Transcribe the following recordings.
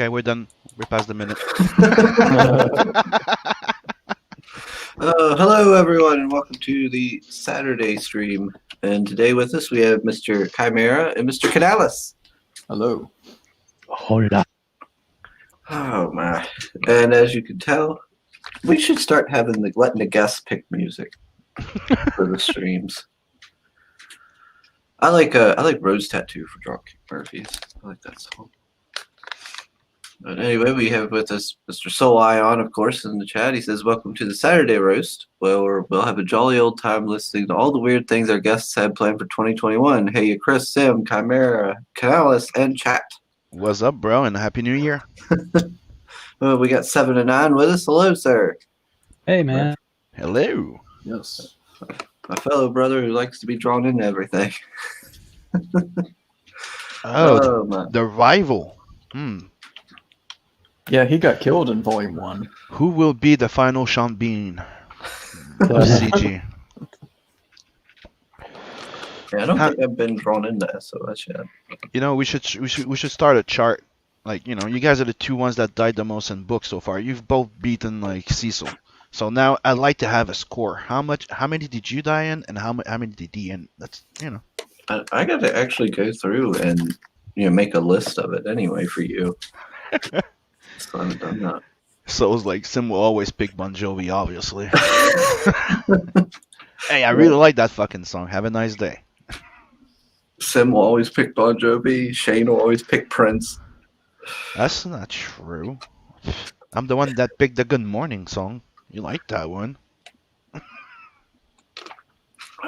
Okay, we're done. We're past the minute. Hello, everyone, and welcome to the Saturday stream. And today with us we have Mr. Chimera and Mr. Canales. Hello. Hola. Oh my! And as you can tell, we should start letting the guests pick music for the streams. I like Rose Tattoo for Drunk Murphys. I like that song. But anyway, we have with us Mr. Soul Ion, of course, in the chat. He says, "Welcome to the Saturday roast. Well, we'll have a jolly old time listening to all the weird things our guests had planned for 2021. Hey, Chris, Sim, Chimera, Canales, and chat." What's up, bro? And Happy New Year. Well, we got 7 and 9 with us. Hello, sir. Hey, man. Hello. Yes. My fellow brother who likes to be drawn into everything. Oh, my. the rival. Yeah, he got killed in Volume 1. Who will be the final Sean Bean of CG? Yeah, I don't think I've been drawn into SOS yet. You know, we should start a chart. Like, you know, you guys are the two ones that died the most in books so far. You've both beaten like Cecil. So now I'd like to have a score. How many did you die in, and how many did he in? That's, you know. I got to actually go through and make a list of it anyway for you. So I haven't done that. So it's like Sim will always pick Bon Jovi, obviously. Hey, I really like that fucking song. Have a nice day. Sim will always pick Bon Jovi. Shane will always pick Prince. That's not true. I'm the one that picked the Good Morning song. You like that one?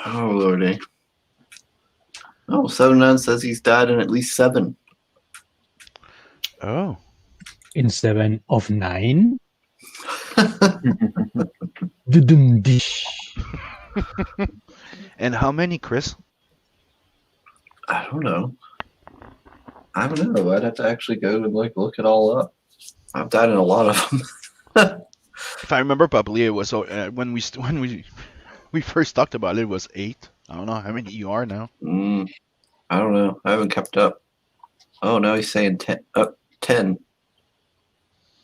Oh, Lordy. Oh, 79 says he's died in at least 7. Oh. In 7 of 9? Dudum-dish. And how many, Chris? I don't know. I'd have to actually go and look it all up. I've died in a lot of them. If I remember properly, it was when we first talked about it, it was 8. I don't know how many you are now. I don't know. I haven't kept up. Oh, now he's saying 10. 10.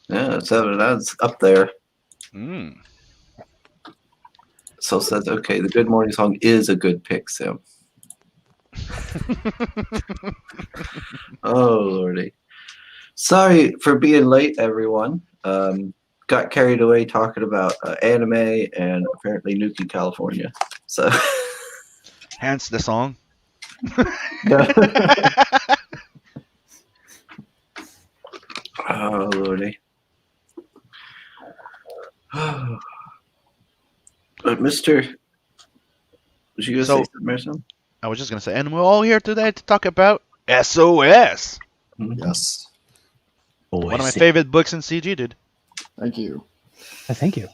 Yeah, 7. That's up there. So it says, okay, the Good Morning song is a good pick, Sim. Oh, Lordy. Sorry for being late, everyone. Got carried away talking about anime and apparently Nuki, California. So, Hence the song. Oh, Lordy. But Mr. Was you going to say something or something? I was just going to say, and we're all here today to talk about SOS. Yes. One of my favorite books in CG, dude. Thank you. Thank you.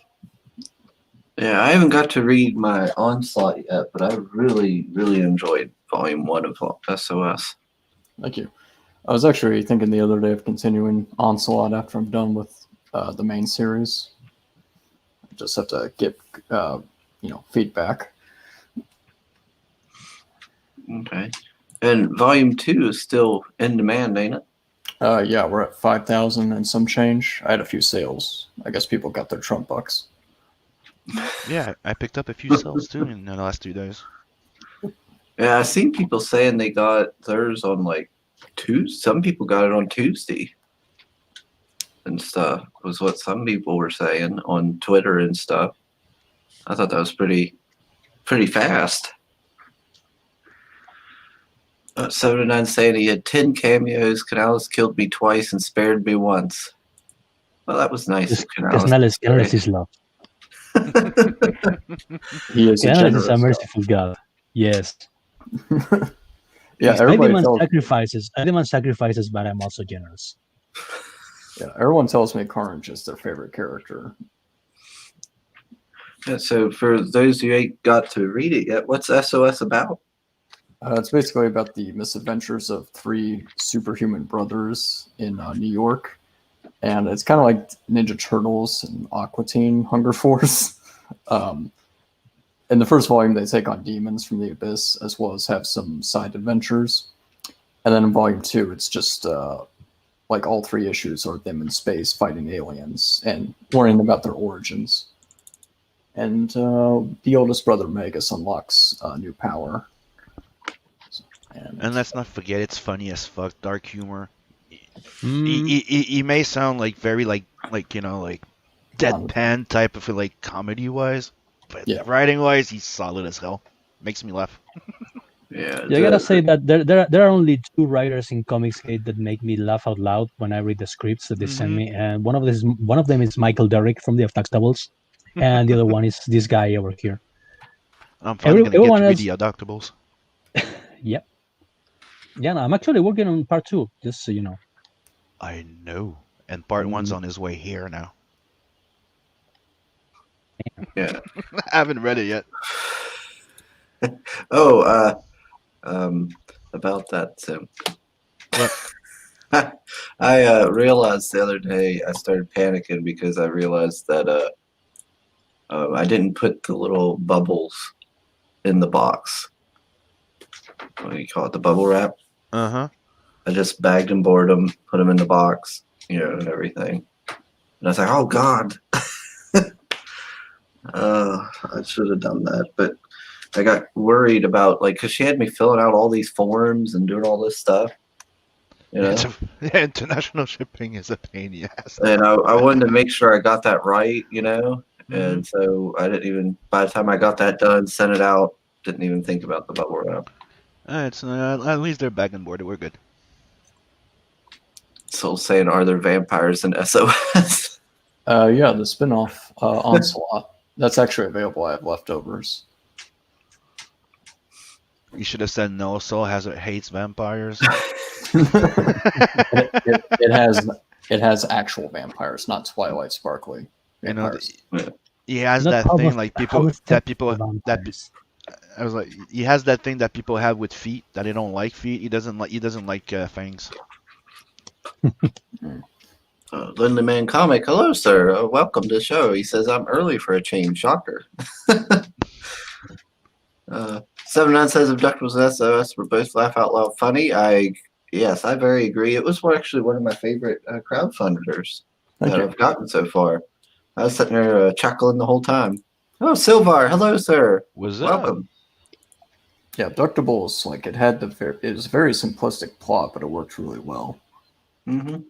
Yeah, I haven't got to read my Onslaught yet, but I really, really enjoyed Volume 1 of SOS. Thank you. I was actually thinking the other day of continuing Onslaught after I'm done with the main series. I just have to get, feedback. Okay. And Volume 2 is still in demand, ain't it? Yeah, we're at 5,000 and some change. I had a few sales. I guess people got their Trump bucks. Yeah, I picked up a few sales too in the last 2 days. Yeah, I've seen people saying they got theirs on Tuesday. Some people got it on Tuesday and stuff, was what some people were saying on Twitter and stuff. I thought that was pretty fast. 79 saying he had 10 cameos. Canales killed me twice and spared me once. Well, that was nice. Canales is love. He is Canales is a merciful God. Yes. Yeah, I demand sacrifices, but I'm also generous. Yeah, everyone tells me Carnage is their favorite character. Yeah, so for those who ain't got to read it yet, what's SOS about? It's basically about the misadventures of 3 superhuman brothers in New York. And it's kind of like Ninja Turtles and Aqua Teen Hunger Force. In the first volume, they take on demons from the abyss, as well as have some side adventures. And then in volume 2, it's just like all 3 issues are them in space fighting aliens and learning about their origins. And the oldest brother Magus unlocks new power. And let's not forget, it's funny as fuck, dark humor. Mm, He may sound like very like deadpan type of like comedy wise, but Yeah. writing wise, he's solid as hell. Makes me laugh. Yeah, yeah, I gotta say that there are only 2 writers in Comicsgate that make me laugh out loud when I read the scripts that they send me, and one of them is Michael Derrick from the Untouchables, and the other one is this guy over here. I'm finally gonna get Everyone to read else, the Adoptables. yep, yeah. No, I'm actually working on part 2, just so you know. I know. And part one's on his way here now. yeah. I haven't read it yet. Oh, about that, Tim. What? I realized the other day I started panicking because I realized that I didn't put the little bubbles in the box. What do you call it? The bubble wrap. Uh-huh. I just bagged and boarded them, put them in the box, and everything. And I was like, oh God. I should have done that, but I got worried about because she had me filling out all these forms and doing all this stuff, International shipping is a pain in the ass. and I wanted to make sure I got that right, Mm-hmm. and so I didn't even. By the time I got that done, sent it out, didn't even think about the bubble wrap. It's at least they're back and boarded. We're good. So saying, are there vampires in SOS? Yeah, the spin-off Onslaught. That's actually available. I have leftovers. You should have said no. Soul hates vampires. It has actual vampires, not Twilight Sparkly You know, vampires. he has Not that thing like people that vampires. I was like, he has that thing that people have with feet that they don't like feet. He doesn't like fangs. Linda Man Comic, hello, sir. Welcome to the show. He says, I'm early for a change. Shocker. 79 says Abductables and SOS were both laugh out loud funny. Yes, I very agree. It was actually one of my favorite crowdfunders Thank that you. I've gotten so far. I was sitting there chuckling the whole time. Oh, Silvar, hello, sir. Was Welcome. Yeah, Abductables, it was a very simplistic plot, but it worked really well. Mm-hmm.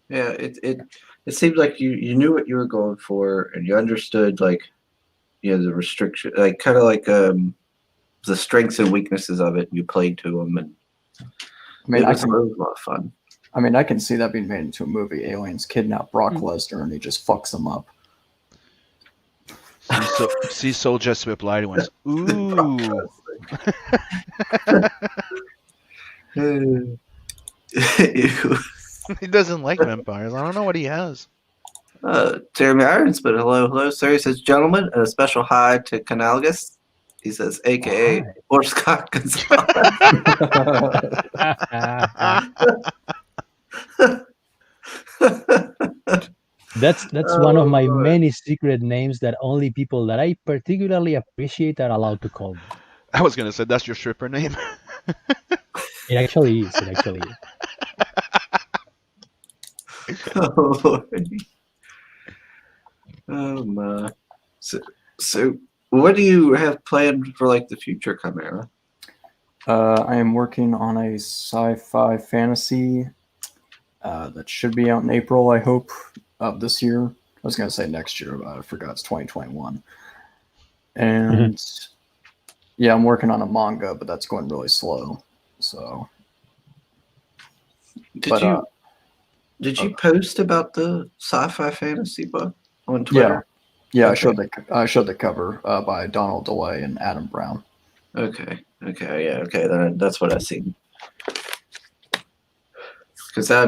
Yeah, it seemed like you knew what you were going for, and you understood the restriction, kind of the strengths and weaknesses of it. And you played to them, and it was a lot of fun. I mean, I can see that being made into a movie. Aliens kidnap Brock Lesnar, and he just fucks them up. Cecil just replied and went, ooh. He doesn't like vampires. I don't know what he has. Jeremy Irons, but hello, sir. He says, gentlemen, and a special hi to Canalgus. He says, AKA or Scott Gonzalez. That's one of my many secret names that only people that I particularly appreciate are allowed to call me. I was gonna say that's your stripper name. It actually is. It actually is. Oh my! So, what do you have planned for the future, Chimera? I am working on a sci-fi fantasy that should be out in April, I hope, of this year. I was going to say next year, but I forgot it's 2021. And yeah, I'm working on a manga, but that's going really slow. So, did you post about the sci-fi fantasy book on Twitter? Yeah, Okay. I showed the cover by Donald DeLay and Adam Brown. Okay. Then that's what I seen. Because I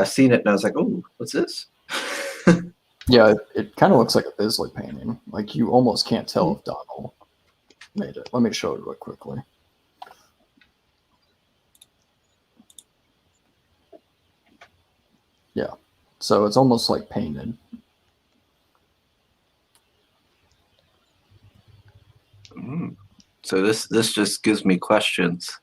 seen it and I was like, oh, what's this? Yeah, it kind of looks like a Bisley painting. Like you almost can't tell if Donald made it. Let me show it real quickly. Yeah, so it's almost like painted. So this just gives me questions.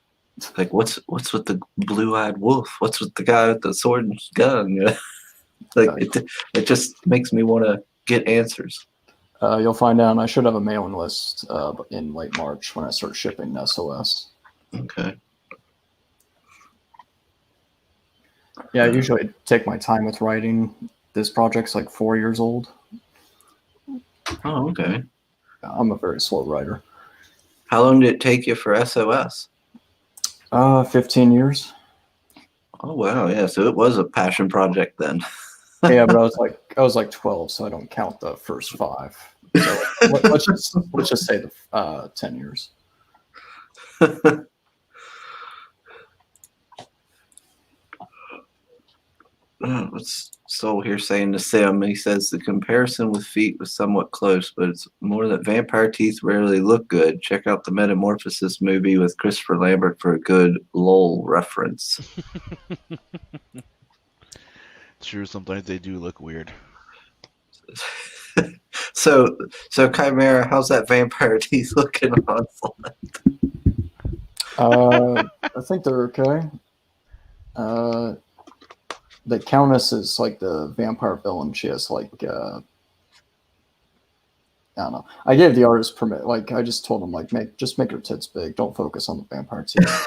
Like, what's with the blue-eyed wolf? What's with the guy with the sword and gun? You know? Like, it just makes me want to get answers. You'll find out. I should have a mailing list in late March when I start shipping SOS. Okay. Yeah, I usually take my time with writing. This project's like 4 years old. Oh, okay. I'm a very slow writer. How long did it take you for SOS? 15 years. Oh, wow. Yeah, so it was a passion project then. Yeah, but I was like 12, so I don't count the first 5. So let's just say the 10 years. What's Soul here saying to Sim? He says the comparison with feet was somewhat close, but it's more that vampire teeth rarely look good. Check out the Metamorphosis movie with Christopher Lambert for a good LOL reference. True, sometimes they do look weird. So Chimera, how's that vampire teeth looking on? I think they're okay. The Countess is like the vampire villain. She has like I don't know. I gave the artist permit. Like I just told him like make her tits big. Don't focus on the vampire teeth.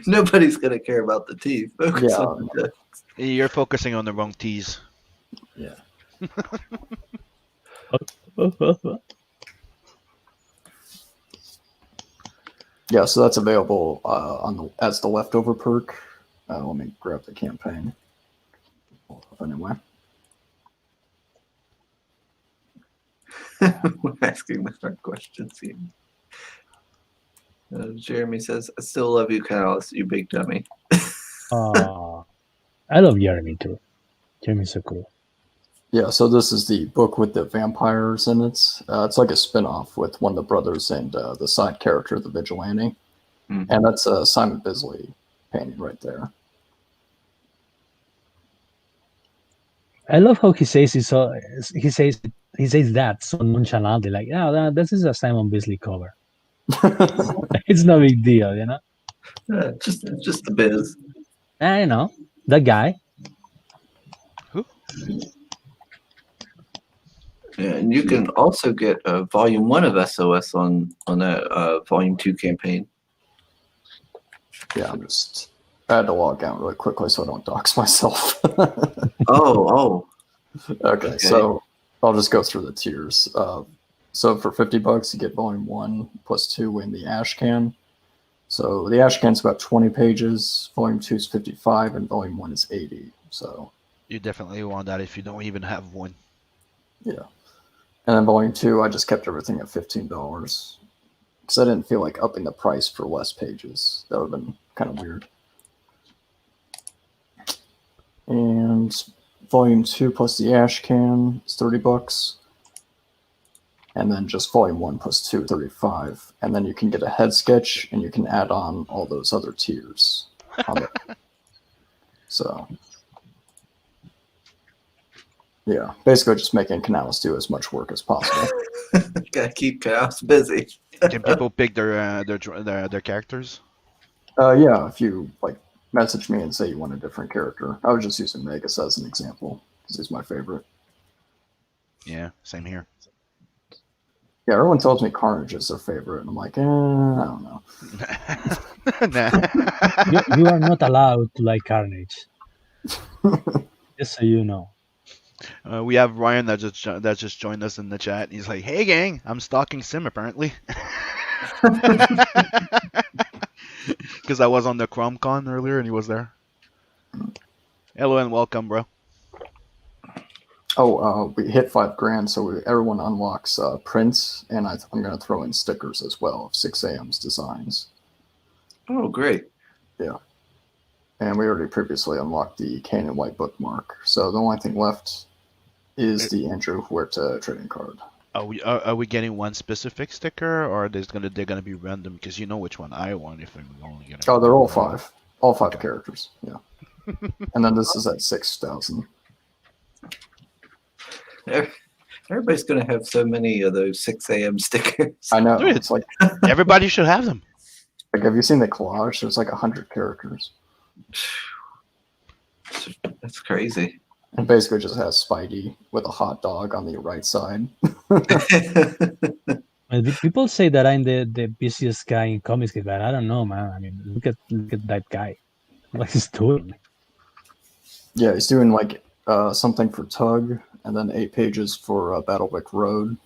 Nobody's gonna care about the teeth. Focus Yeah. on the You're focusing on the wrong teas. Yeah. Yeah, so that's available as the leftover perk. Let me grab the campaign. Anyway, We're asking the hard questions here. Jeremy says, "I still love you, Callus, you big dummy." I love Jeremy too. Jeremy's so cool. yeah. So this is the book with the vampires in it. It's like a spin-off with one of the brothers and the side character, the vigilante, and that's Simon Bisley painting right there. I love how he says he says that so nonchalantly, like, "Yeah, this is a Simon Bisley cover." It's no big deal, you know. Just the biz. I know that guy. Who? Yeah, and you can also get Volume 1 of SOS on that Volume 2 campaign. Yeah, I had to log out really quickly so I don't dox myself. Oh. Okay, so I'll just go through the tiers. So for $50, you get Volume 1 plus 2 in the ash can. So the ash can's about 20 pages, Volume 2 is 55, and Volume 1 is 80. So you definitely want that if you don't even have one. Yeah. And then Volume 2, I just kept everything at $15 because I didn't feel like upping the price for less pages. That would have been kind of weird. And Volume 2 plus the ash can is $30. And then just Volume 1 plus 2, $35. And then you can get a head sketch and you can add on all those other tiers. So, yeah, basically just making Canals do as much work as possible. Gotta keep Chaos busy. Can people pick their characters? Yeah, if you like message me and say you want a different character. I was just using Megas as an example because he's my favorite. Yeah, same here. Yeah, everyone tells me Carnage is their favorite, and I'm like, I don't know. Nah. You are not allowed to like Carnage. Just so you know. We have Ryan that just joined us in the chat. He's like, "Hey gang, I'm stalking Sim apparently." Because I was on the ChromCon earlier and he was there. Hello and welcome, bro. Oh, we hit $5,000, so everyone unlocks prints, and I'm going to throw in stickers as well of 6am's designs. Oh, great. Yeah. And we already previously unlocked the Canaan White bookmark, so the only thing left is the Andrew Huerta trading card. Are we getting one specific sticker, or they're gonna be random? Because you know which one I want if I'm only getting. Oh, they're all five. All five characters. Yeah. And then this is at 6,000. Everybody's gonna have so many of those 6 a.m. stickers. I know. Dude, it's like everybody should have them. Like, have you seen the collage? There's like 100 characters. That's crazy. And basically just has Spidey with a hot dog on the right side. People say that I'm the busiest guy in comics, but I don't know, man. I mean, look at that guy. What he's doing. Yeah, he's doing like something for Tug, and then 8 pages for Battlewick Road.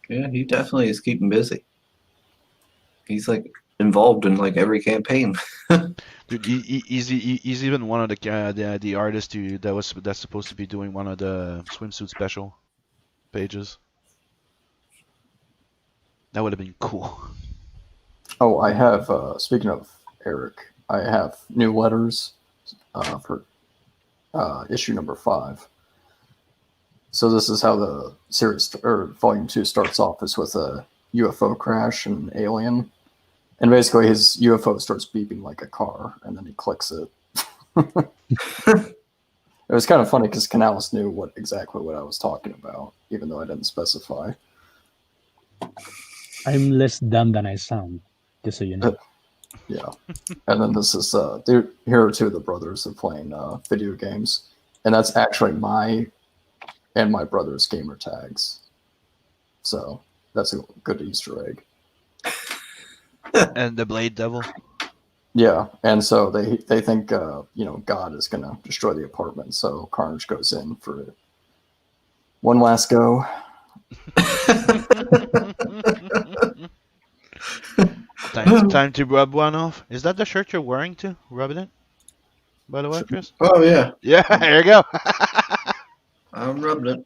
Yeah, he definitely is keeping busy. He's like involved in like every campaign. Dude, he's even one of the artists that's supposed to be doing one of the swimsuit special pages. That would have been cool. Oh, I have, speaking of Eric, I have new letters for issue number 5. So this is how the series, or volume 2 starts off, is with a UFO crash and an alien. And basically his UFO starts beeping like a car, and then he clicks it. It was kind of funny because Canales knew exactly what I was talking about, even though I didn't specify. I'm less dumb than I sound, just so you know. Yeah. And then this is, here are 2 of the brothers that playing video games. And that's actually my and my brother's gamer tags. So that's a good Easter egg. And the Blade Devil. Yeah, and so they think God is gonna destroy the apartment. So Carnage goes in for one last go. Time to rub one off. Is that the shirt you're wearing too? Rubbing it? By the way, Chris? Oh yeah, Yeah, there you go. I'm rubbing it.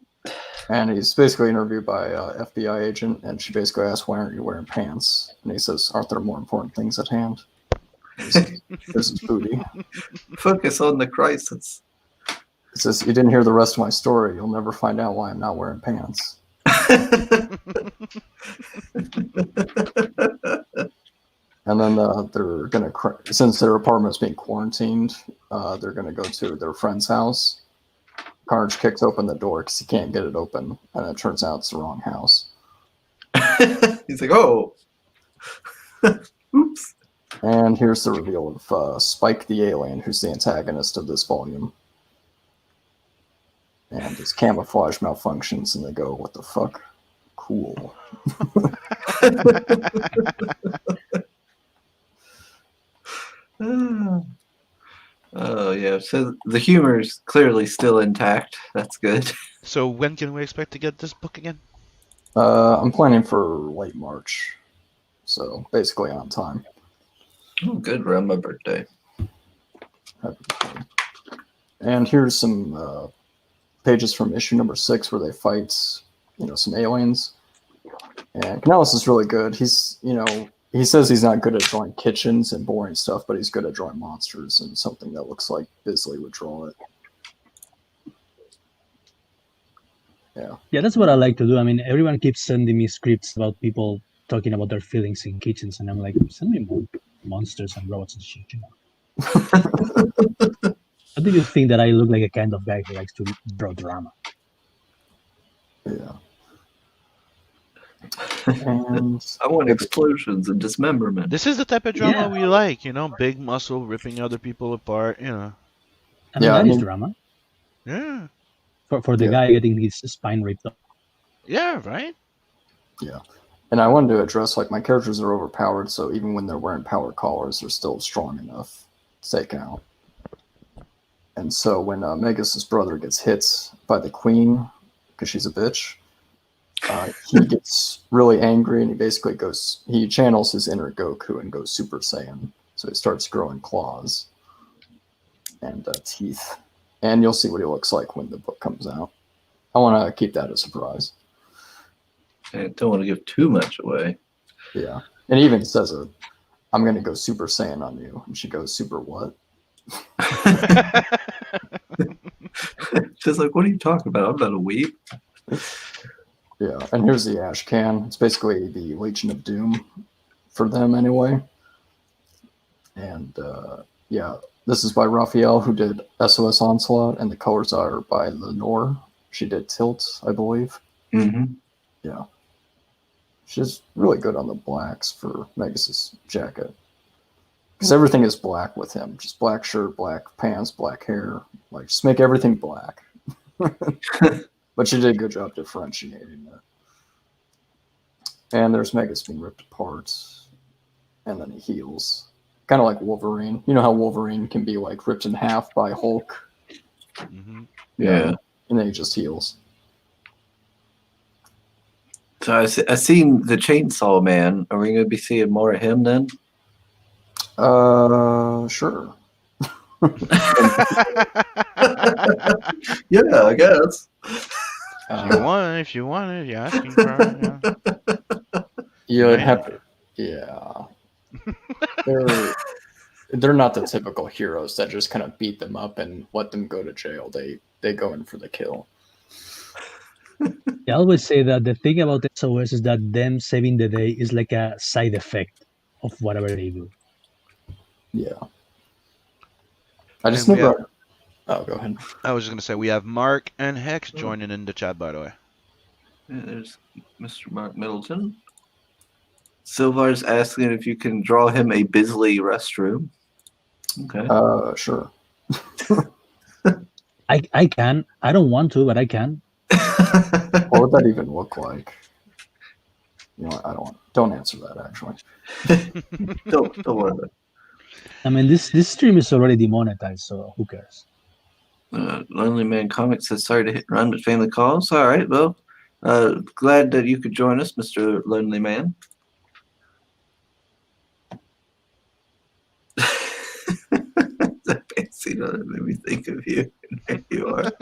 And he's basically interviewed by a FBI agent, and she basically asks, "Why aren't you wearing pants?" And he says, "Aren't there more important things at hand?" He says, "This is booty." Focus on the crisis. He says, "You didn't hear the rest of my story. You'll never find out why I'm not wearing pants." And then they're gonna, since their apartment's being quarantined, they're gonna go to their friend's house. Carnage kicks open the door because he can't get it open, and it turns out it's the wrong house. He's like, "Oh, oops." And here's the reveal of Spike the alien, who's the antagonist of this volume. And his camouflage malfunctions, and they go, "What the fuck? Cool." Oh yeah, so the humor is clearly still intact. That's good. So when can we expect to get this book again? I'm planning for late March, so basically on time. Oh, good, around my birthday. And here's some pages from issue number 6 where they fight, some aliens. And Canales is really good. He says he's not good at drawing kitchens and boring stuff, but he's good at drawing monsters and something that looks like Bisley would draw it. Yeah, that's what I like to do. I mean, everyone keeps sending me scripts about people talking about their feelings in kitchens, and I'm like, send me more monsters and robots and shit, How do you think that I look like a kind of guy who likes to draw drama? Yeah. And I want explosions and dismemberment. This is the type of drama Yeah. we like, big muscle ripping other people apart, I mean, Yeah, that I is mean- drama. Yeah. For the Yeah. guy getting his spine ripped off. Yeah, right? And I wanted to address, my characters are overpowered, so even when they're wearing power collars, they're still strong enough to take out. And so when Megas' brother gets hit by the queen, because she's a bitch, he gets really angry, and he channels his inner Goku and goes Super Saiyan. So he starts growing claws and teeth. And you'll see what he looks like when the book comes out. I want to keep that a surprise. I don't want to give too much away. Yeah. And he even says it. "I'm going to go Super Saiyan on you." And she goes, "Super what?" Just like, what are you talking about? I'm not a weep. Yeah. And here's the Ash Can. It's basically the Legion of Doom for them anyway. And this is by Raphael, who did SOS Onslaught, and the colors are by Lenore. She did Tilt, I believe. Mm-hmm. Yeah. She's really good on the blacks for Megas' jacket. Because everything is black with him. Just black shirt, black pants, black hair. Like, just make everything black. But she did a good job differentiating it. And there's Megas being ripped apart. And then he heals. Kind of like Wolverine. You know how Wolverine can be like ripped in half by Hulk? Mm-hmm. Yeah. And then he just heals. So I seen the Chainsaw Man. Are we going to be seeing more of him then? Sure. Yeah, I guess. If you want it, you're asking for it. Yeah. Yeah, it'd Right. have to. Yeah. They're not the typical heroes that just kind of beat them up and let them go to jail. They go in for the kill. I always say that the thing about SOS is that them saving the day is like a side effect of whatever they do. Yeah. I just And we never. Oh, go ahead. I was just gonna say we have Mark and Hex joining in the chat, by the way. Yeah, there's Mr. Mark Middleton. Silvar's asking if you can draw him a Bisley restroom. Okay. Sure. I can. I don't want to, but I can. What would that even look like? You know, I don't answer that actually. don't worry. I mean, this stream is already demonetized, so who cares? Lonely Man Comics says sorry to hit and run, but family calls. All right, well, glad that you could join us, Mr. Lonely Man. That fancy that made me think of you. There you are.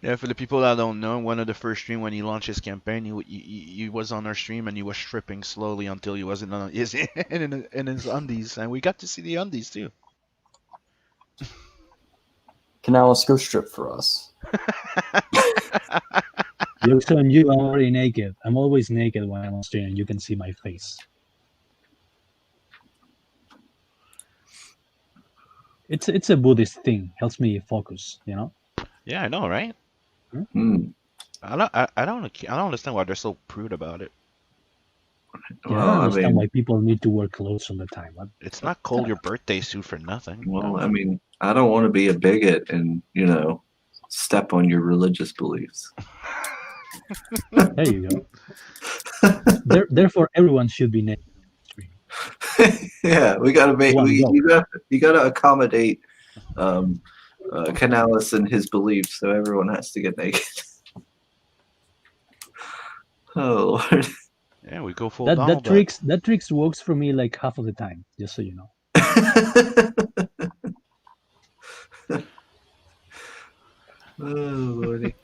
Yeah, for the people that don't know, one of the first stream when he launched his campaign, he was on our stream and he was stripping slowly until he wasn't on his in his undies, and we got to see the undies too. Canales, go strip for us. Joke's on you, I'm already naked. I'm always naked when I'm on stream and you can see my face. It's a Buddhist thing. Helps me focus, you know? Yeah, I know, right? Hmm. I don't understand why they're so prude about it. Yeah, I Well, don't I understand mean, why people need to wear clothes all the time. It's not called your birthday suit for nothing. well, No. I mean, I don't want to be a bigot and step on your religious beliefs. There you go. Therefore, everyone should be naked on the stream. Yeah, we gotta make One go. you gotta accommodate Canales and his beliefs, so everyone has to get naked. Oh Lord. Yeah, we go full That Donald Duck. tricks works for me like half of the time, just so you know. Oh Lordy.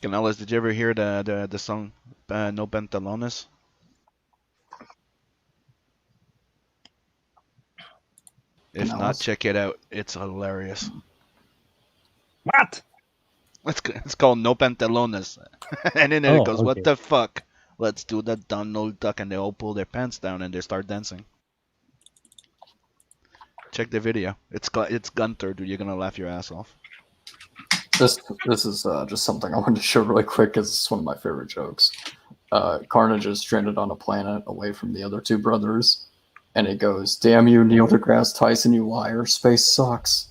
Canales, did you ever hear the song No Pantalones? if not, Canales? check it out. It's hilarious. What? It's called No Pantalones. And then it Oh, goes, okay. what the fuck? Let's do that Donald Duck, and they all pull their pants down and they start dancing. Check the video. It's Gunther, dude. You're gonna laugh your ass off. This is just something I wanted to show really quick because it's one of my favorite jokes. Carnage is stranded on a planet away from the other two brothers, and he goes, "Damn you, Neil deGrasse Tyson, you liar! Space sucks."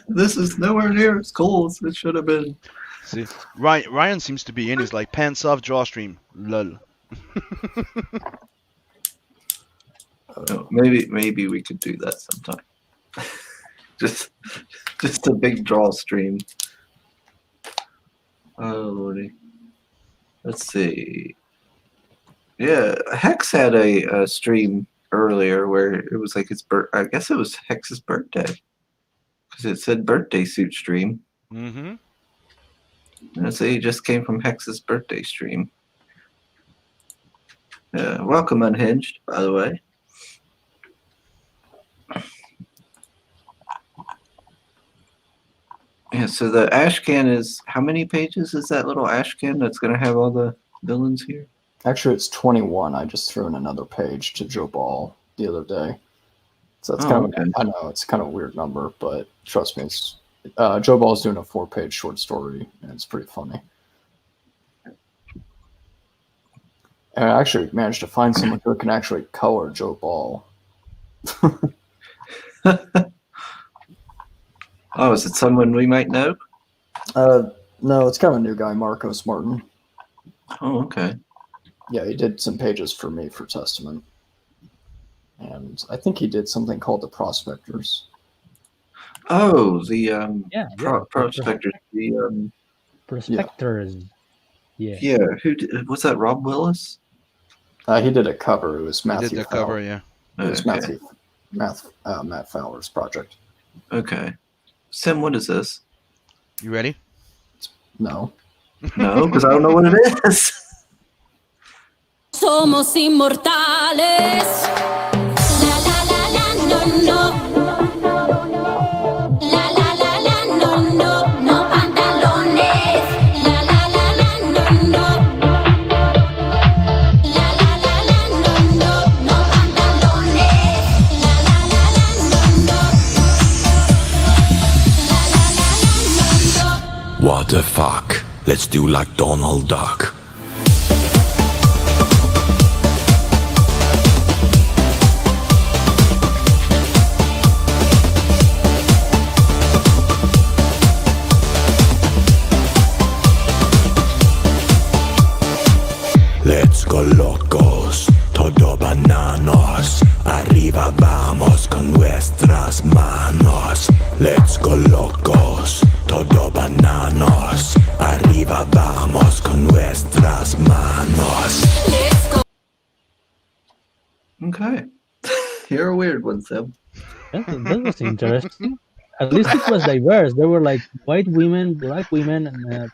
This is nowhere near as cool as it should have been. See, Ryan seems to be in. He's like pants off, draw stream. Lol. Maybe we could do that sometime. just a big draw stream. Oh Lordy. Let's see. Yeah, Hex had a stream earlier where it was like I guess it was Hex's birthday because it said birthday suit stream. Mm-hmm. And so he just came from Hex's birthday stream. Welcome, Unhinged, by the way. Yeah, so the ash can is, how many pages is that little ash can that's going to have all the villains here? Actually, it's 21. I just threw in another page to Joe Ball the other day. So it's okay. I know it's kind of a weird number, but trust me, it's Joe Ball's doing a 4-page short story, and it's pretty funny. And I actually managed to find someone who can actually color Joe Ball. Oh, is it someone we might know? No, it's kind of a new guy, Marcos Martin. Oh, okay. Yeah, he did some pages for me for Testament. And I think he did something called The Prospectors. Oh, the prospectors. The Prospectors. Yeah. yeah. Who was that? Rob Willis. He did a cover. It was He Matthew did the Fowler. cover, yeah. It was Okay. Matt Fowler's project. Okay. Sim, what is this? You ready? No. No, because I don't know what it is. Somos inmortales. La la la la no no. La la la la no no. No pantalones. La la la la no no. La la la la no no. No pantalones. La la la la no no. La la la la no no. What the fuck? Let's do like Donald Duck. Let's go locos, todo bananos. Arriba vamos con nuestras manos. Let's go locos, todo bananos. Arriba vamos con nuestras manos. Okay. You're a weird one, Sim. That was interesting. At least it was diverse. There were like white women, black women, and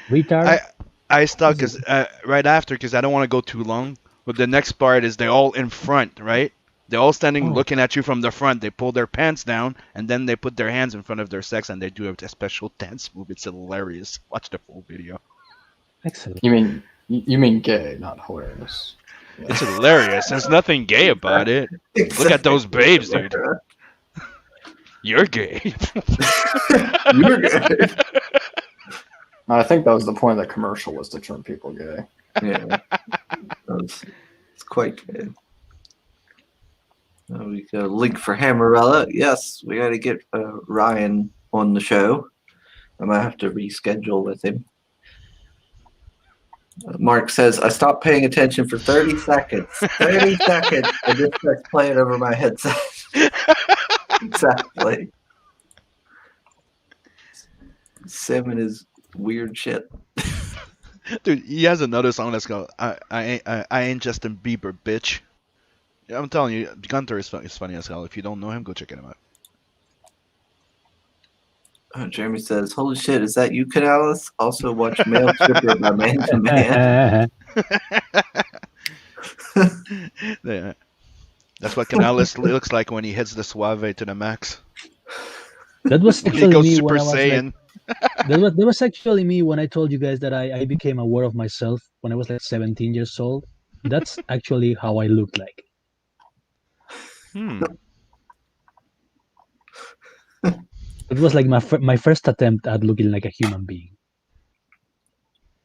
retards. I stopped because right after, because I don't want to go too long. But the next part is they're all in front, right? They're all standing looking at you from the front. They pull their pants down and then they put their hands in front of their sex and they do a special dance move. It's hilarious. Watch the full video. Excellent. You mean gay, not hilarious. Yeah. It's hilarious. There's nothing gay about it. Look at those babes, dude. You're gay. You're good. I think that was the point of the commercial, was to turn people gay. Yeah. It's quite good. We got a link for Hammerella. Yes, we got to get Ryan on the show. I might have to reschedule with him. Mark says, I stopped paying attention for 30 seconds. 30 seconds, and this starts playing over my headset. Exactly. Sim and his weird shit. Dude, he has another song that's called I Ain't Justin Bieber, bitch. Yeah, I'm telling you, Gunter is funny as hell. If you don't know him, go check him out. Jeremy says, holy shit, is that you, Canales? Also watch Male Stripper by Man to Man. Yeah. That's what Canales looks like when he hits the Suave to the max. That was He actually goes me Super when I was Saiyan. that was actually me when I told you guys that I became aware of myself when I was like 17 years old. That's actually how I looked like. It was like my first attempt at looking like a human being.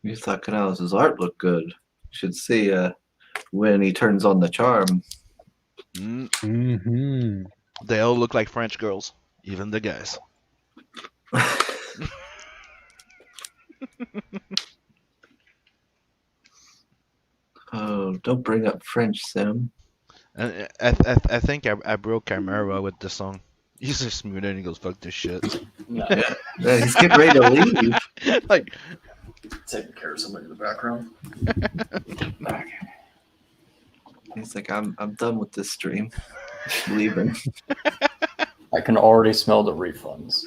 You thought Canales' art looked good. Should see when he turns on the charm. Mm-hmm. They all look like French girls, even the guys. Oh, don't bring up French, Sim. I think I broke Chimera with the song. He's just smooth and he goes, fuck this shit. Yeah, he's getting ready to leave. Like, Taking care of somebody in the background. He's like, I'm done with this stream. Leaving. I can already smell the refunds.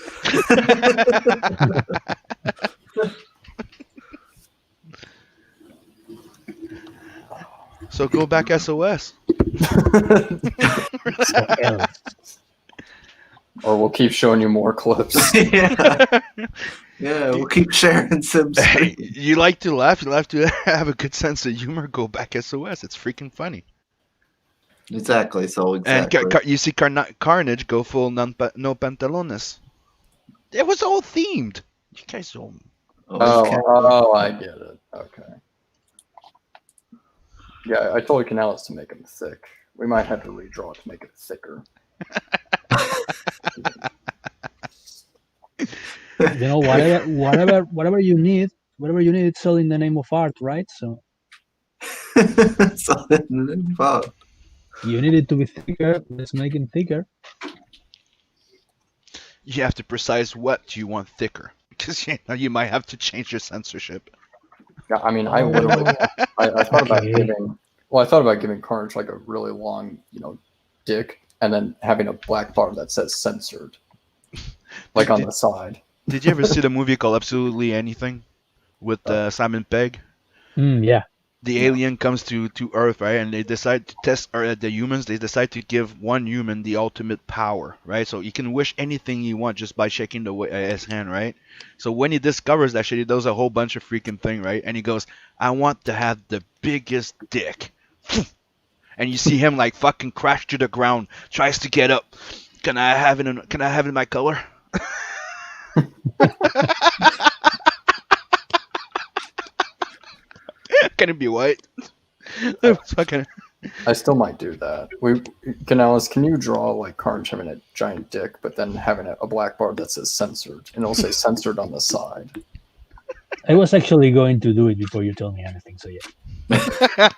so go back SOS. Or we'll keep showing you more clips. Yeah. Yeah, we'll keep sharing some. Hey, you like to laugh, you like to have a good sense of humor, go back SOS. It's freaking funny. Exactly. So And exactly. you see Carnage go full no pantalones. It was all themed. You guys don't. Always can. I get it. Okay. Yeah, I told Canales to make him thick. We might have to redraw it to make it thicker. You know, whatever you need, it's all in the name of art, right? So So involved. you need it to be thicker. Let's make it thicker. You have to precise what you want thicker because you might have to change your censorship. Yeah, I mean, I literally, I thought about Okay. giving Carnage like a really long, dick, and then having a black bar that says censored, like on the side. Did you ever see the movie called Absolutely Anything with Simon Pegg? Yeah. The alien comes to Earth, right? And they decide to test the humans. They decide to give one human the ultimate power, right? So you can wish anything you want just by shaking his hand, right? So when he discovers that shit, he does a whole bunch of freaking thing, right? And he goes, "I want to have the biggest dick." And you see him like fucking crash to the ground, tries to get up. Can I have it? Can I have it in my color? Can it be white? It was fucking. I still might do that. Canales, can you draw like Carnage having a giant dick, but then having a black bar that says censored, and it'll say censored on the side? I was actually going to do it before you told me anything. So yeah.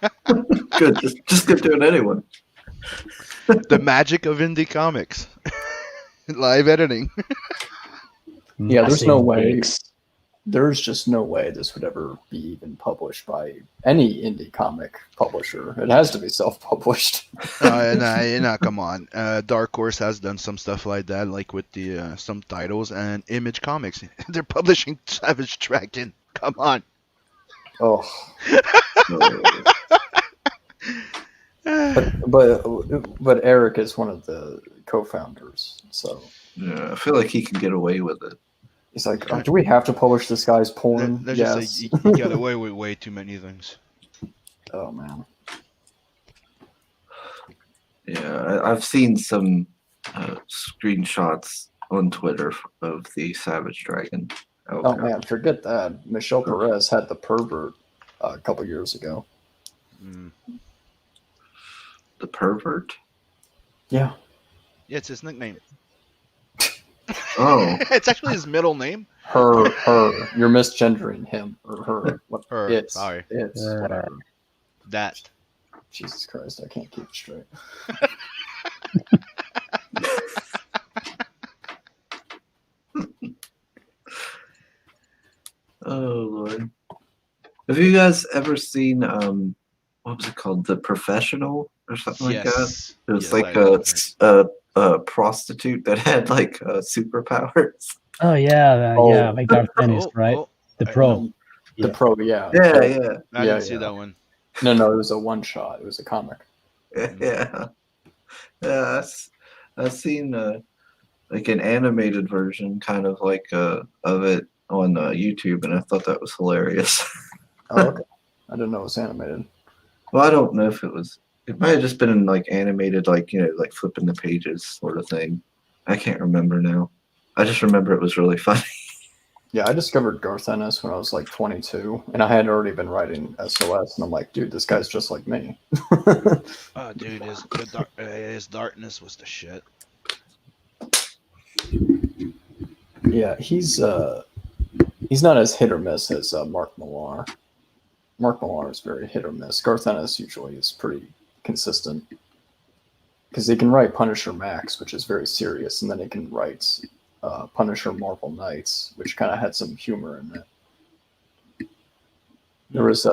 Good. Just get to it anyway. The magic of indie comics. Live editing. Yeah, there's no Massive way. dicks. There's just no way this would ever be even published by any indie comic publisher. It has to be self-published. Nah, come on. Dark Horse has done some stuff like that, like with the some titles and Image Comics. They're publishing Savage Dragon. Come on. Oh, Uh, but Eric is one of the co-founders, so yeah, I feel like he can get away with it. he's like, oh, do we have to publish this guy's porn? Let's Yes. just say you got away with way too many things. Oh man. Yeah, I've seen some screenshots on Twitter of the Savage Dragon. Oh man, forget that. Michelle Perez had the pervert a couple years ago. Mm. The pervert? Yeah. Yeah, it's his nickname. Oh. It's actually his middle name. Her. You're misgendering him or her. What? Her, It's. sorry. It's whatever. That. Jesus Christ, I can't keep it straight. Oh Lord. Have you guys ever seen what was it called? The Professional or something like that? Yes. It was Yes, like I- a prostitute that had like superpowers. Oh yeah, Oh. yeah. My Garth Ennis, right? The I- pro. The Yeah. pro, yeah. Yeah, Oh, yeah, I Yeah, didn't see yeah. that one. No, it was a one shot. It was a comic. yeah. Yeah, I've seen like an animated version, kind of like of it on YouTube, and I thought that was hilarious. Oh, okay. I didn't know it was animated. Well, I don't know if it was. It might have just been in like animated, like like flipping the pages sort of thing. I can't remember now. I just remember it was really funny. Yeah, I discovered Garth Ennis when I was like 22, and I had already been writing SOS, and I'm like, dude, this guy's just like me. Oh, dude, his darkness was the shit. Yeah, he's not as hit or miss as Mark Millar. Mark Millar is very hit or miss. Garth Ennis usually is pretty consistent because he can write Punisher Max, which is very serious, and then he can write Punisher Marvel Knights, which kind of had some humor in it. There was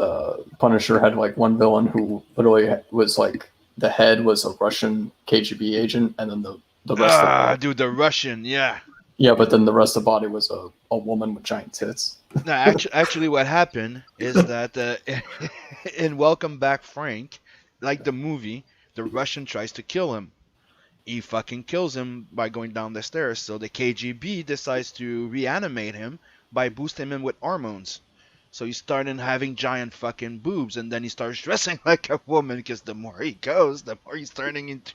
Punisher had like one villain who literally was like the head was a Russian KGB agent, and then the rest of Dude, the Russian, yeah. yeah, but then the rest of the body was a woman with giant tits. No, actually, what happened is that in Welcome Back, Frank, like the movie, the Russian tries to kill him. He fucking kills him by going down the stairs. So the KGB decides to reanimate him by boosting him with hormones. So he started having giant fucking boobs, and then he starts dressing like a woman because the more he goes, the more he's turning into.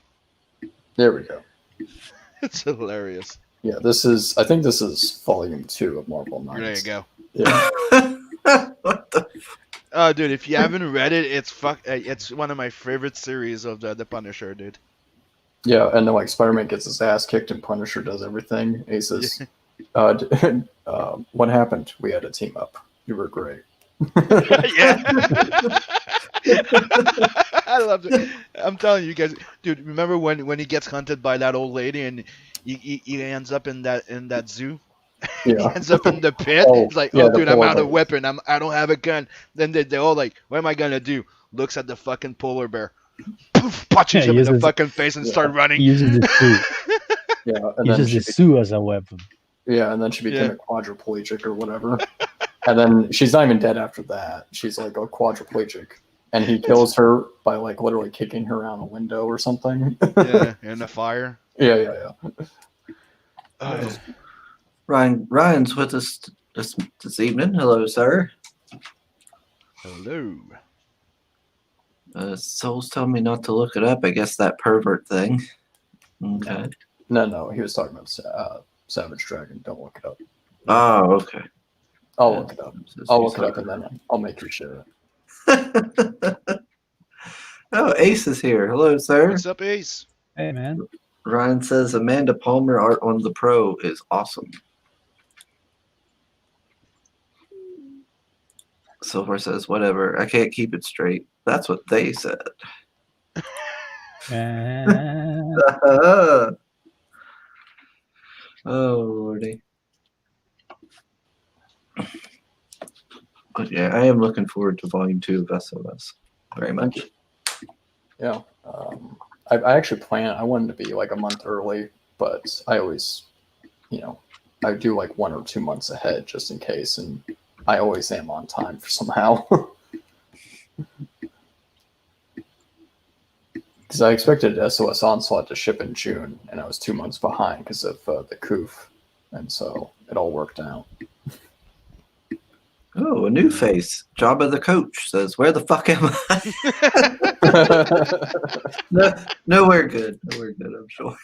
There we go. It's hilarious. Yeah, I think this is volume 2 of Marvel Knights. There you go. Yeah. What the? Oh, dude, if you haven't read it, it's one of my favorite series of the Punisher, dude. Yeah, and then like Spider-Man gets his ass kicked and Punisher does everything. And he says, what happened? We had to team up. You were great. Yeah. I love it. I'm telling you guys, dude. Remember when he gets hunted by that old lady and he ends up in that zoo? He Yeah. ends up in the pit. Oh, He's like, yeah, "Oh, the dude, I'm polar out of bears. weapon. I don't have a gun." Then they're all like, "What am I gonna do?" Looks at the fucking polar bear, poof, punches Yeah, him in the uses- fucking face and start He running. uses the Sue. Yeah, and He then uses the Sue as a weapon. yeah, and then she became Yeah. a quadriplegic or whatever. And then she's not even dead after that. She's like a quadriplegic. And he kills her by like literally kicking her out a window or something. Yeah, in the fire. Yeah. Oh, Ryan's with us this evening. Hello, sir. hello. Soul's telling me not to look it up. I guess that pervert thing. Okay. No, he was talking about Savage Dragon. Don't look it up. Oh, okay. I'll look it up. I'll look it up and then I'll make you share it. Oh, Ace is here. Hello, sir. What's up, Ace? Hey, man. Ryan says Amanda Palmer art on the Pro is awesome. Silver says, whatever. I can't keep it straight. That's what they said. Uh, Oh, Lordy. But yeah, I am looking forward to volume 2 of SOS very much. Yeah. I actually I wanted to be like a month early, but I always, I do like 1 or 2 months ahead just in case, and I always am on time for somehow. Because I expected SOS Onslaught to ship in June, and I was 2 months behind because of the COOF, and so it all worked out. Oh, a new face. Jabba the Coach says, where the fuck am I? Nowhere good. Nowhere good, I'm sure.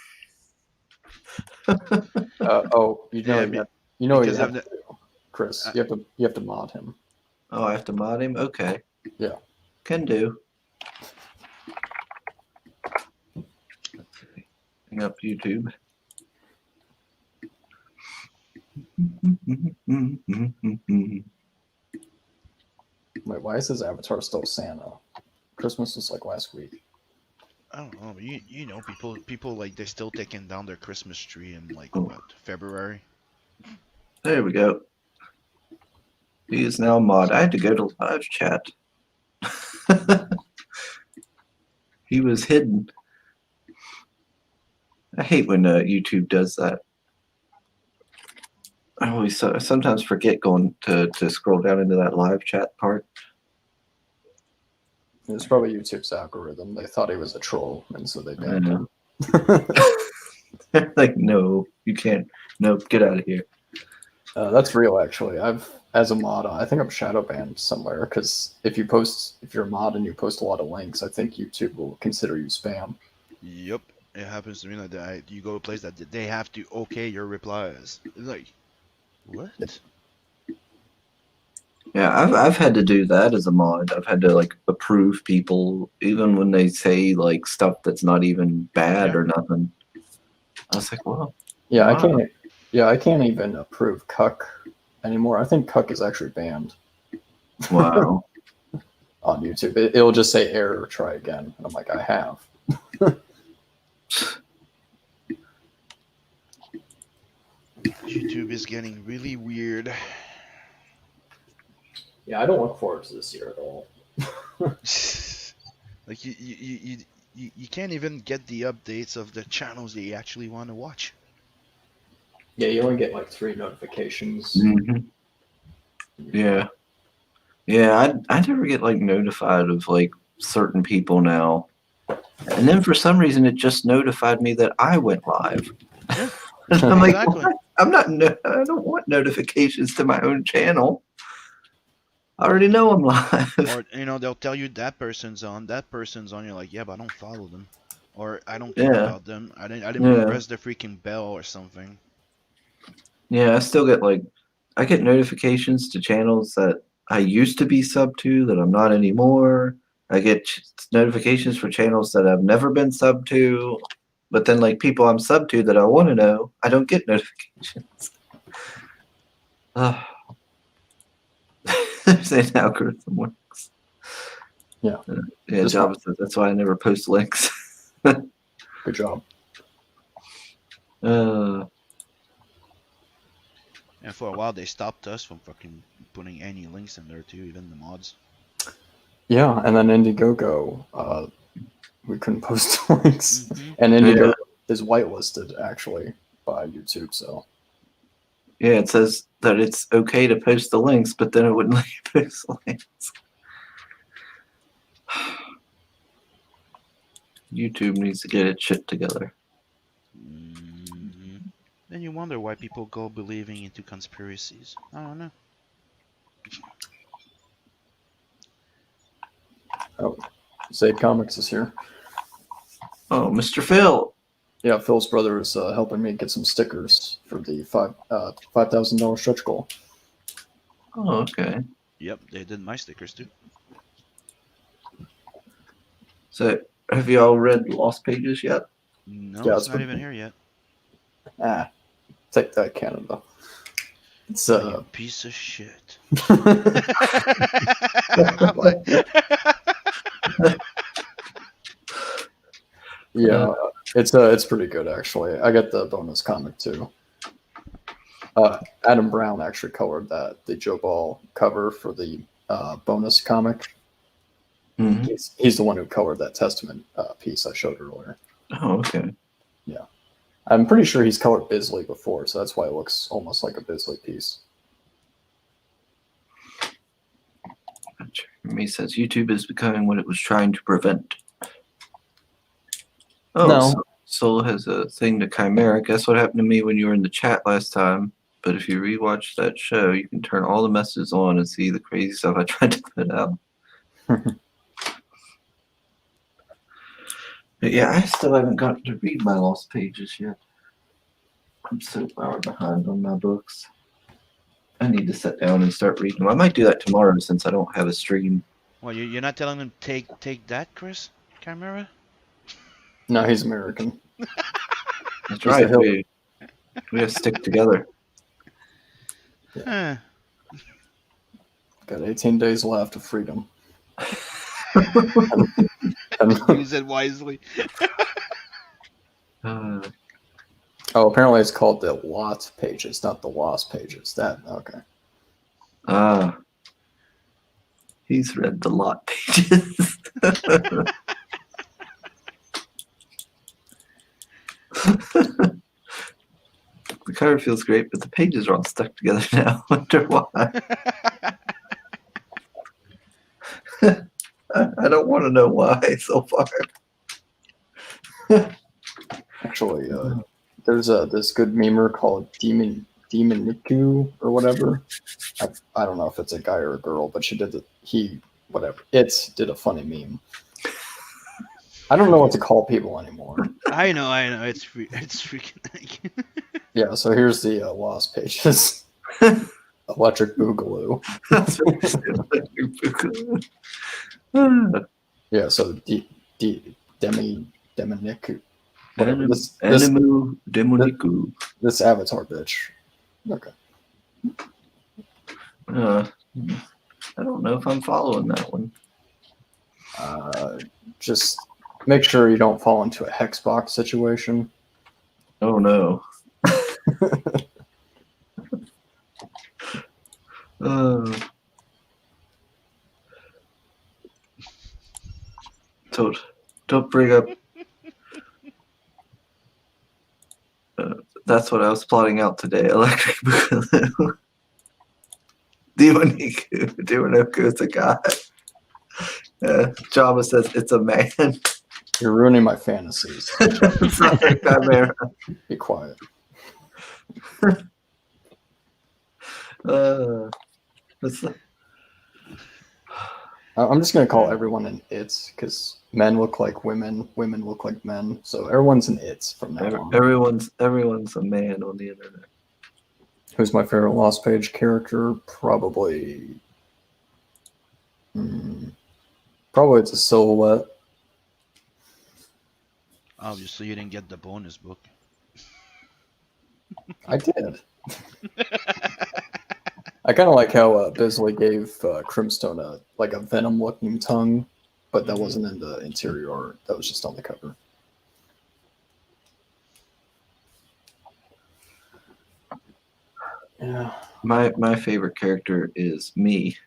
Yeah, you know what you because have I'm to do, Chris. You have to mod him. Oh, I have to mod him? Okay. Yeah. Can do. Let's see. Bring up YouTube. Wait, why is his avatar still Santa? Christmas was like last week. I don't know. You know, people like they're still taking down their Christmas tree in like Oh. what, February. There we go. He is now mod. I had to go to live chat. He was hidden. I hate when YouTube does that. I sometimes forget going to scroll down into that live chat part. It was probably YouTube's algorithm. They thought he was a troll, and so they banned him. Like, no, you can't. Nope, get out of here. That's real, actually. As a mod, I think I'm shadow banned somewhere because if you're a mod and you post a lot of links, I think YouTube will consider you spam. Yep, it happens to me like that. You go to a place that they have to okay your replies. It's like, what? Yeah, I've had to do that as a mod. I've had to like approve people even when they say like stuff that's not even bad or nothing. I was like, well, Yeah, wow. I can't even approve Cuck anymore. I think Cuck is actually banned Wow. on YouTube. It'll just say error, try again, and I'm like, I have. YouTube is getting really weird. Yeah, I don't look forward to this year at all. Like you can't even get the updates of the channels that you actually want to watch. Yeah, you only get like 3 notifications. Mhm. Yeah. Yeah, I never get like notified of like certain people now. And then for some reason it just notified me that I went live. Yeah, And I'm like, exactly. what? I don't want notifications to my own channel. I already know I'm live. Or they'll tell you that person's on. You're like, yeah, but I don't follow them, or I don't care Yeah. about them. I didn't Yeah. press the freaking bell or something. Yeah, I still get I get notifications to channels that I used to be sub to that I'm not anymore. I get notifications for channels that I've never been sub to, but then people I'm sub to that I want to know, I don't get notifications. There's an algorithm works. Yeah. Yeah, This Java one. says that's why I never post links. Good job. And for a while, they stopped us from fucking putting any links in there too, even the mods. Yeah, and then Indiegogo, we couldn't post links. Mhm. And Indiegogo is whitelisted actually by YouTube, so Yeah, it says that it's okay to post the links, but then it wouldn't let you post the links. YouTube needs to get its shit together. Mhm. Then you wonder why people go believing into conspiracies. I don't know. Zaid Comics is here. Oh, Mr. Phil. Yeah, Phil's brother is helping me get some stickers for the $5,000 stretch goal. Oh, okay. Yep, they did my stickers too. So, have you all read Lost Pages yet? No, Yeah, it's it's not been- even here yet. Take that, Canada. It's You piece of shit. yeah, it's pretty good actually. I got the bonus comic too. Adam Brown actually colored the Joe Ball cover for the bonus comic. Mm-hmm. He's the one who colored that Testament piece I showed earlier. Oh, okay. I'm pretty sure he's colored Bisley before, so that's why it looks almost like a Bisley piece. Me says YouTube is becoming what it was trying to prevent. Oh, No. so Soul has a thing to Chimera. Guess what happened to me when you were in the chat last time? But if you rewatch that show, you can turn all the messages on and see the crazy stuff I tried to put out. But yeah, I still haven't gotten to read my Lost Pages yet. I'm so far behind on my books. I need to sit down and start reading them. I might do that tomorrow since I don't have a stream. Well, you're not telling them take that, Chris? Chimera? No, he's American. That's Just right. the hill. We have to stick together. Huh. Got 18 days left of freedom. Use it wisely. Apparently it's called the Lot Pages, not the Lost Pages. Okay. He's read the Lot Pages. The cover feels great, but the pages are all stuck together now. I wonder why. I don't want to know why so far. Actually, there's this good memer called Demoniku or whatever. I don't know if it's a guy or a girl, but it did a funny meme. I don't know what to call people anymore. I know. It's freaking. Yeah, so here's the Lost Pages. Electric Boogaloo. That's what Yeah, so Demoniku. Whatever. Animu Demoniku. This avatar bitch. Okay. I don't know if I'm following that one. Just make sure you don't fall into a hexbox situation. Oh no. Don't bring up. That's what I was plotting out today. Electric Boogaloo. Demoniku is a guy. Java says it's a man. You're ruining my fantasies. Sorry, Chimera. Be quiet. I'm just gonna call everyone an it because men look like women, women look like men, so everyone's an it from now on. Everyone's a man on the internet. Who's my favorite Lost Page character? Probably it's a Silhouette. Obviously, you didn't get the bonus book. I did. I kind of like how Bisley gave Crimstone a venom-looking tongue, but that wasn't in the interior art. That was just on the cover. Yeah. My favorite character is me.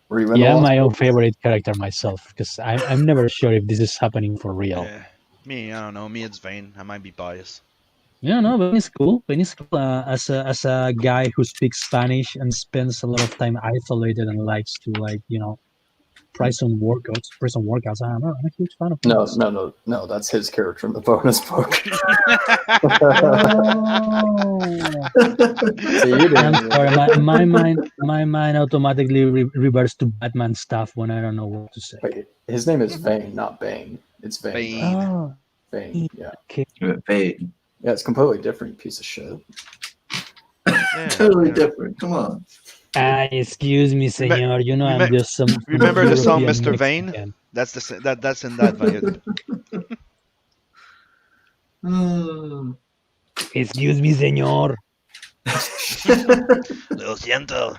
Were you in Yeah, the I'm Lost my own Page? favorite character myself because I'm never sure if this is happening for real. Yeah. Me, I don't know. Me, it's Vane. I might be biased. Yeah, no, but it's cool. But it's cool as a guy who speaks Spanish and spends a lot of time isolated and likes to try some workouts. I'm a huge fan of fitness. No. That's his character in the bonus book. Oh. See, you I'm didn't. sorry, my mind automatically reverts to Batman stuff when I don't know what to say. Wait, his name is Vane, not Bane. It's Vane. Bane. Oh, Vane. Yeah. okay. Fade. Yeah, it's completely different, piece of shit. Yeah, Totally yeah. different. Come on. Excuse me, señor. You know I'm just some Remember the song European Mr. Vane? Mexican. That's in that Vane. Excuse me, señor. Lo siento.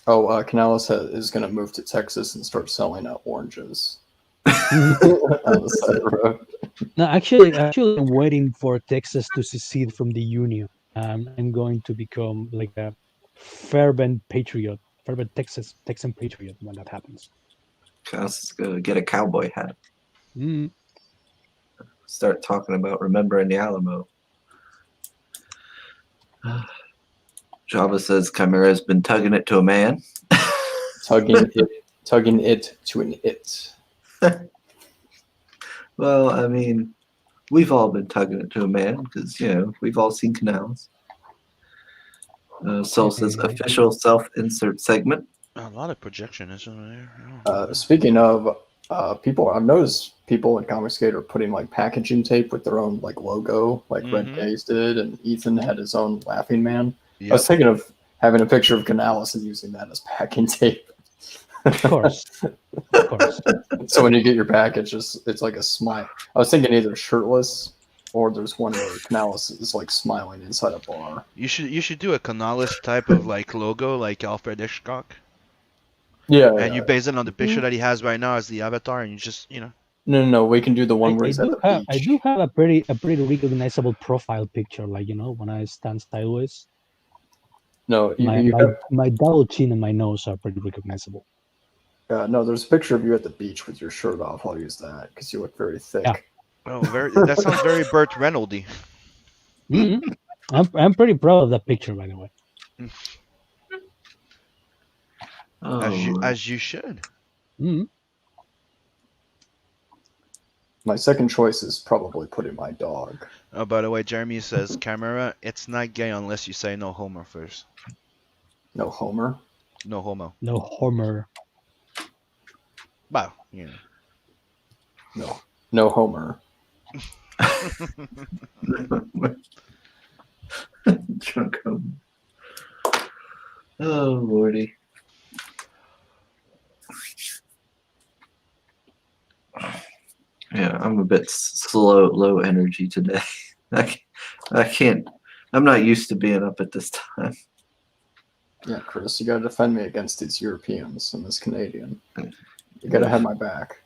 Oh, Canales is going to move to Texas and start selling oranges on the side of the road. No, actually, I'm waiting for Texas to secede from the Union. I'm going to become like a fervent Texan patriot when that happens. Let's go get a cowboy hat. Mm. Start talking about remembering the Alamo. Java says Chimera has been tugging it to a man. Tugging it to an it. Well, I mean, we've all been tugging it to a man because, we've all seen Canals. Soul says official self-insert segment. A lot of projection isn't there? Speaking of people, I've noticed people in Comicsgate are putting like packaging tape with their own like logo, like Red Gaze did, and Ethan had his own Laughing Man. Yep. I was thinking of having a picture of Canales and using that as packing tape. Of course. So when you get your package, it's like a smile. I was thinking either shirtless or there's one where Canales is like smiling inside a bar. You should do a Canales type of like logo, like Alfred Hitchcock. Yeah. And you base it on the picture that he has right now as the avatar, and you just No. We can do the one where he's at the beach. I do have a pretty recognizable profile picture, like when I stand sideways. No, my double chin and my nose are pretty recognizable. No, there's a picture of you at the beach with your shirt off. I'll use that because you look very thick. Yeah. Oh, that sounds very Burt Reynoldsy. Mm-hmm. I'm pretty proud of that picture, by the way. As you should. Mm-hmm. My second choice is probably putting my dog. Oh, by the way, Jeremy says, Chimera, it's not gay unless you say no homo first. No Homer? No homo. No Homer. Wow. No Homer. Drunk Homer. Oh, Lordy. Yeah, I'm a bit low energy today. I can't. I'm not used to being up at this time. Yeah, Chris, you gotta defend me against these Europeans and this Canadian. You gotta have my back.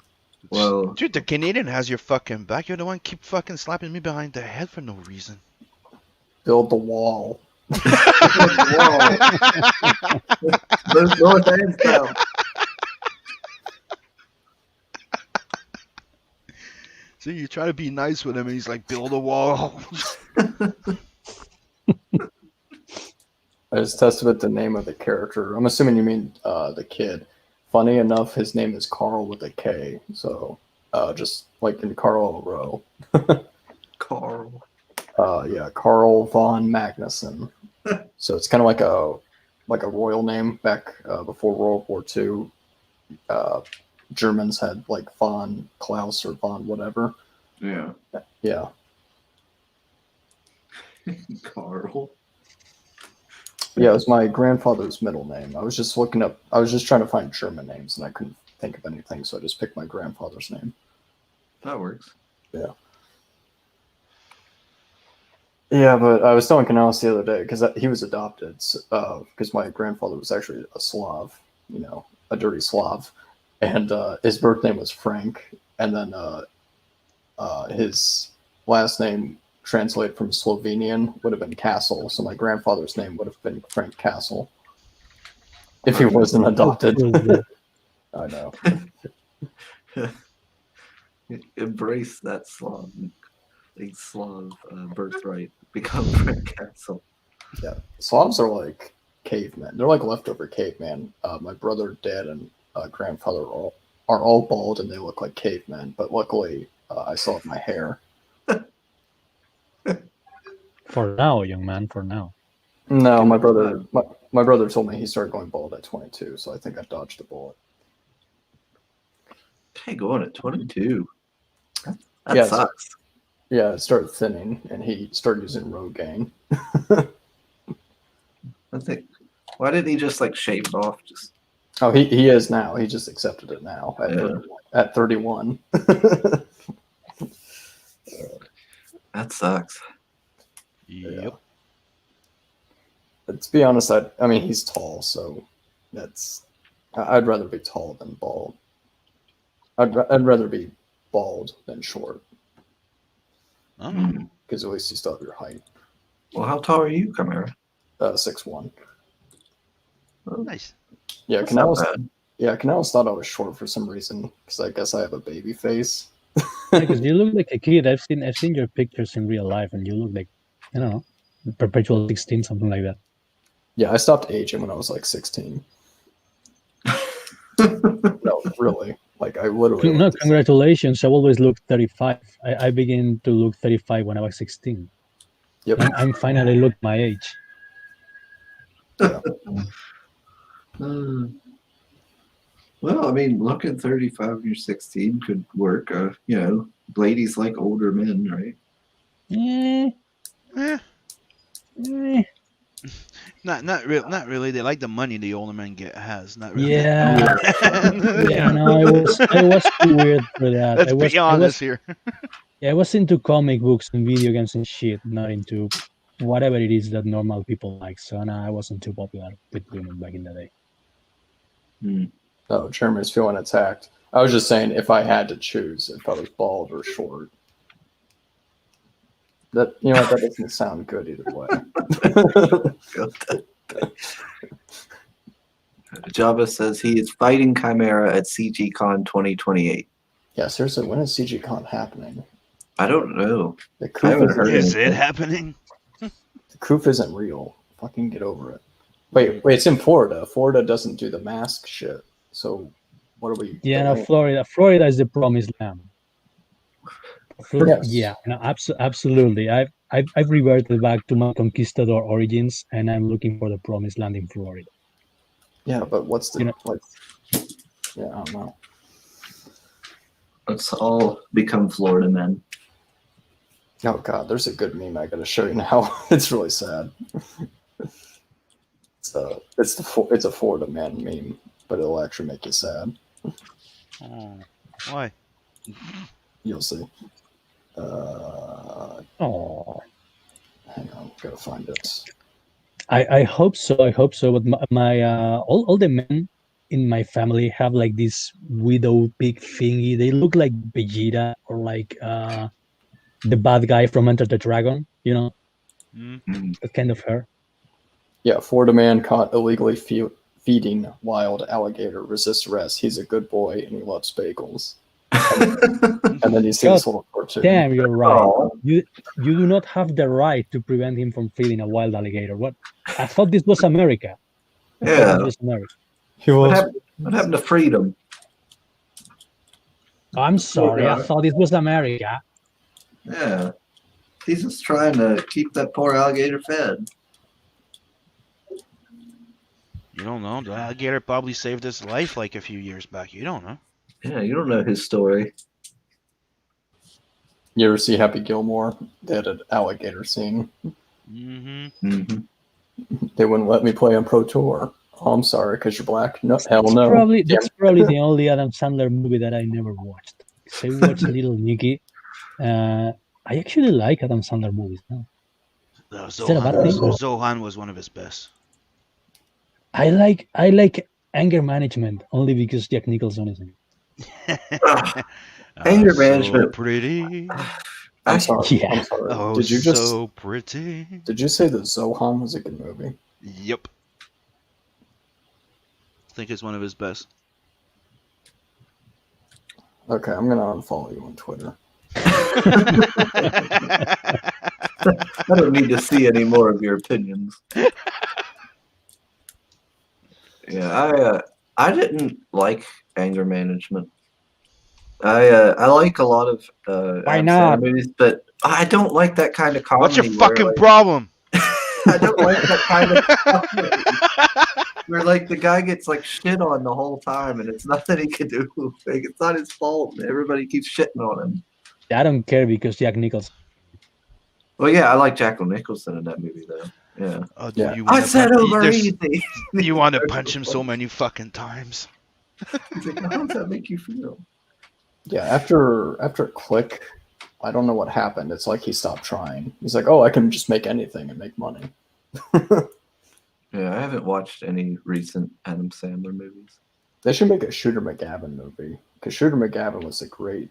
Well, dude, the Canadian has your fucking back. You're the one keep fucking slapping me behind the head for no reason. Build the wall. Those North Ends down. See, you try to be nice with him, and he's like, build a wall. I just tested with the name of the character. I'm assuming you mean the kid. Funny enough, his name is Carl with a K. So just like in Carl Row. Carl. Yeah, Carl von Magnuson. So it's kind of like like a royal name back before World War II. Germans had like von Klaus or von whatever. Yeah. Yeah. Carl. Yeah, it was my grandfather's middle name. I was just trying to find German names and I couldn't think of anything, so I just picked my grandfather's name. That works. Yeah. Yeah, but I was telling Canales the other day because he was adopted because my grandfather was actually a Slav, a dirty Slav, and his birth name was Frank, and then his last name translated from Slovenian would have been Castle, so my grandfather's name would have been Frank Castle if he wasn't adopted. I know. Embrace that Slav birthright. Become Frank Castle. Yeah, Slavs are like cavemen. They're like leftover caveman. My brother, dad, and grandfather are all bald, and they look like cavemen. But luckily, I still have my hair. For now, young man. For now. No, my brother told me he started going bald at 22, so I think I dodged a bullet. Hey, going at 22. That Yeah, sucks. Yeah, it started thinning, and he started using Rogaine. I think. Why didn't he just like shave it off? Just Oh, he is now. He just accepted it now at 31. that sucks. Yep. But to be honest, I mean he's tall, so I'd rather be tall than bald. I'd rather be bald than short. Oh. Because at least you still have your height. Well, how tall are you, Chimera? 6'1". Nice. Yeah, That's not bad. Canales thought I was short for some reason because I guess I have a baby face. Because you look like a kid. I've seen your pictures in real life, and you look like, I don't know, perpetual 16, something like that. Yeah, I stopped aging when I was like 16. No, really. Like I literally. No, congratulations. I always looked 35. I began to look 35 when I was 16. Yep. I'm finally look my age. Yeah. Well, I mean, looking 35 when you're 16 could work. Ladies like older men, right? Eh, Eh. not really. They like the money the older man has. Not really. Yeah. Yeah. No, I was too weird for that. Let's be honest here. Yeah, I was into comic books and video games and shit, not into whatever it is that normal people like. So no, I wasn't too popular with women back in the day. Oh, Jeremy's feeling attacked. I was just saying if I had to choose if I was bald or short. That that doesn't sound good either way. Java says he is fighting Chimera at CGCon 2028. Yeah, seriously, when is CGCon happening? I don't know. The I haven't Coof heard Is anything. it happening? The Coof isn't real. Fucking get over it. Wait, it's in Florida. Florida doesn't do the mask shit. So what are we? Yeah, no, Florida is the promised land. Yes. Yeah, no, absolutely. I've reverted back to my conquistador origins, and I'm looking for the promised land in Florida. Yeah, but what's the Yeah, I don't know. Let's all become Florida men. Oh god, there's a good meme I gotta show you now. It's really sad. It's a Florida man meme, but it'll actually make you sad. Oh, why? You'll see. Oh, Hang on, gotta find it. I hope so. I hope so. But my all the men in my family have like this widow pig thingy. They look like Vegeta or like the bad guy from Enter the Dragon. That kind of hair. Yeah, Florida man caught illegally feeding wild alligator resists arrest. He's a good boy and he loves bagels. And then you see this little cartoon. Damn, you're right. You do not have the right to prevent him from feeding a wild alligator. What? I thought this was America. Yeah. This was America. What happened to freedom? I'm sorry. I thought this was America. Yeah. He's just trying to keep that poor alligator fed. You don't know. The alligator probably saved his life like a few years back. You don't know. Yeah, you don't know his story. You ever see Happy Gilmore? They had an alligator scene. Mm-hmm. Mm-hmm. They wouldn't let me play on Pro Tour. Oh, I'm sorry, because you're black. No, hell no. That's probably the only Adam Sandler movie that I never watched. So I watched Little Nicky. I actually like Adam Sandler movies now. Is that a bad thing? Zohan was one of his best. I like Anger Management only because Jack Nicholson is in it. Anger So management. pretty. I'm sorry. Yeah. I'm sorry. Oh, Did you just so pretty. did you say that Zohan was a good movie? Yep. I think it's one of his best. Okay, I'm gonna unfollow you on Twitter. I don't need to see any more of your opinions. Yeah, I didn't like Anger Management. I like a lot of Why Adam not? Sandler movies, but I don't like that kind of comedy. What's your where, fucking like, problem? I don't like that kind of comedy where like the guy gets like shit on the whole time, and it's nothing he can do. Like, it's not his fault. And everybody keeps shitting on him. I don't care because Jack Nicholson. Well, yeah, I like Jack Nicholson in that movie though. Yeah, Oh, dude, Yeah. you I want said to over easy. you want to punch him so many fucking times. He's like, how does that make you feel? Yeah, after Click, I don't know what happened. It's like he stopped trying. He's like, oh, I can just make anything and make money. Yeah, I haven't watched any recent Adam Sandler movies. They should make a Shooter McGavin movie because Shooter McGavin was a great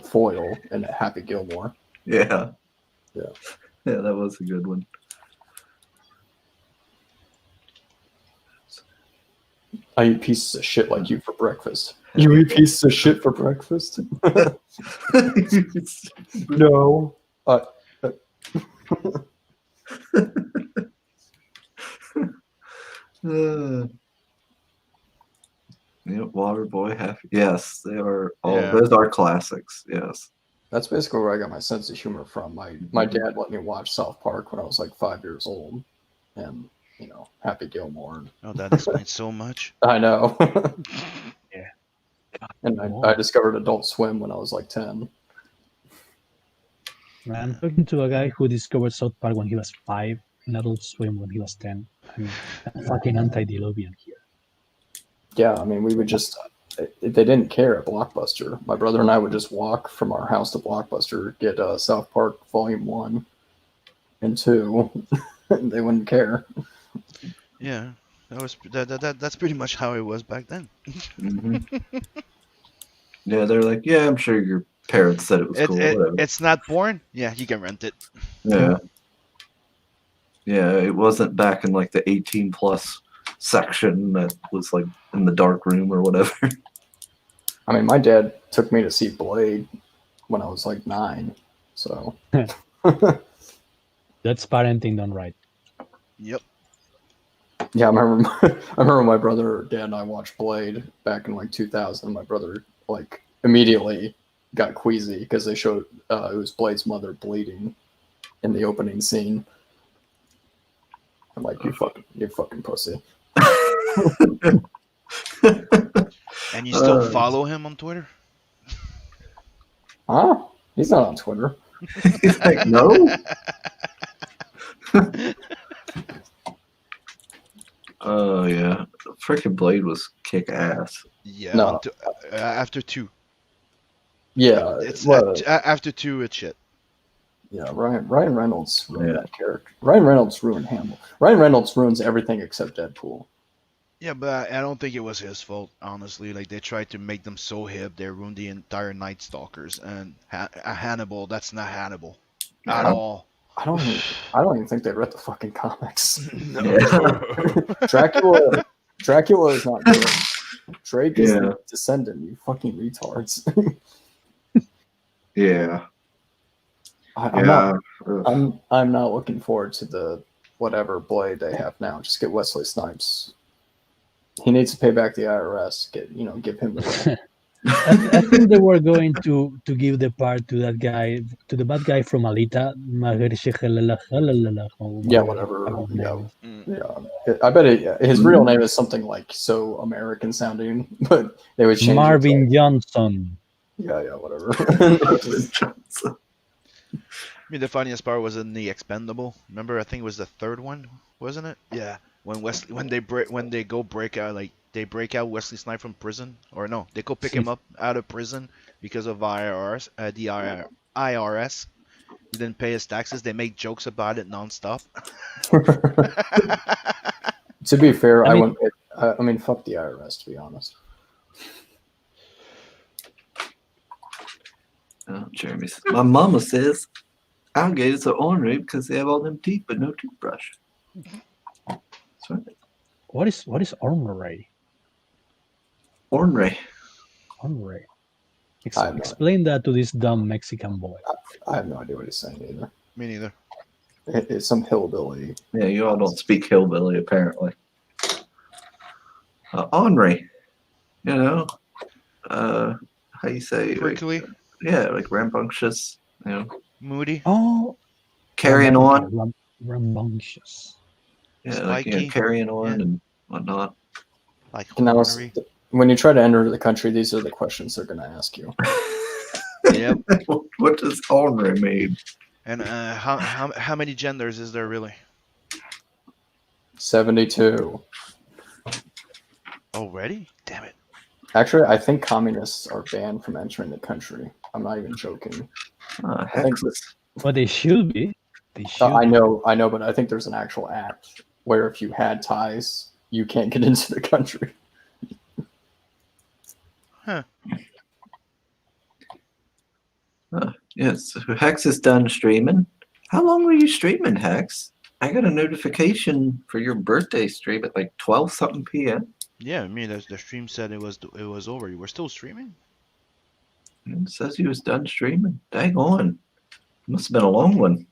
foil in Happy Gilmore. Yeah. Yeah. Yeah, that was a good one. I eat pieces of shit like you for breakfast. You eat pieces of shit for breakfast? No. Yeah, Waterboy, Happy. Yes, they are all. Yeah. Those are classics. Yes. That's basically where I got my sense of humor from. My dad let me watch South Park when I was like 5 years old, and Happy Gilmore. Oh, that explains so much. I know. Yeah. And I discovered Adult Swim when I was like 10. I'm talking to a guy who discovered South Park when he was 5 and Adult Swim when he was 10. I mean, I'm fucking antediluvian here. Yeah, I mean, we would just, they didn't care at Blockbuster. My brother and I would just walk from our house to Blockbuster, get South Park Volume 1 and 2, and they wouldn't care. Yeah, that's pretty much how it was back then. Mm-hmm. Yeah, they're like, yeah, I'm sure your parents said it was cool. Whatever. It's not porn. Yeah, you can rent it. Yeah. Yeah, it wasn't back in like the 18 plus section that was like in the dark room or whatever. I mean, my dad took me to see Blade when I was like 9, so. That's parenting done right. Yep. Yeah, I remember my brother, Dad, and I watched Blade back in like 2000. My brother like immediately got queasy because they showed it was Blade's mother bleeding in the opening scene. I'm like, you fucking pussy. And you still follow him on Twitter? Huh? He's not on Twitter. He's like, no. Oh yeah, freaking Blade was kick ass. Yeah. No. After 2. Yeah, It's well, after 2. It's shit. yeah. Ryan Reynolds ruined that character. Ryan Reynolds ruined Hamill. Ryan Reynolds ruins everything except Deadpool. Yeah, but I don't think it was his fault, honestly. Like, they tried to make them so hip, they ruined the entire Night Stalkers. And Hannibal, that's not Hannibal. At all. I don't even think they read the fucking comics. No. Dracula is not good. Drake is Yeah. the descendant, you fucking retards. Yeah. I'm not looking forward to the whatever Blade they have now. Just get Wesley Snipes. He needs to pay back the IRS. Give him the I think they were going to give the part to that guy, to the bad guy from Alita, or Yeah, whatever the whatever. fuck his Yeah, name is. Mm. yeah. I bet his real name is something like so American sounding, but they would change it. Marvin Johnson. Yeah, whatever. Johnson. I mean, the funniest part was in the Expendable. Remember, I think it was the third one, wasn't it? Yeah. When they go break out, like they break out Wesley Snipes from prison, or no, they go pick him up out of prison because of IRS. He didn't pay his taxes. They make jokes about it nonstop. To be fair, I I mean- wouldn't. I mean, fuck the IRS. To be honest. Oh, Jeremy says, my mama says alligators are ornery because they have all them teeth but no toothbrush. That's right. What is ornery? Ornery. Ornery. I have no- Explain that to this dumb Mexican boy. I have no idea what he's saying either. Me neither. It's some hillbilly. Yeah, you all don't speak hillbilly apparently. Ornery. You know, how you say? Like, Prickly, yeah, like rambunctious. You know, moody, Oh, carrying on. Rambunctious. Yeah, like spiky. carrying on Yeah. and whatnot. like Now, ornery. when you try to enter the country, these are the questions they're going to ask you. Yep. What does ornery mean? And how many genders is there really? 72. Already? Damn it. Actually, I think communists are banned from entering the country. I'm not even joking. I think Hexus. But they should be. They should. I know, but I think there's an actual act where if you had ties, you can't get into the country. Yes, Hex is done streaming. How long were you streaming, Hex? I got a notification for your birthday stream at like 12 something p.m. Yeah, I mean, the stream said it was over. You were still streaming? It says he was done streaming. Dang on. Must have been a long one.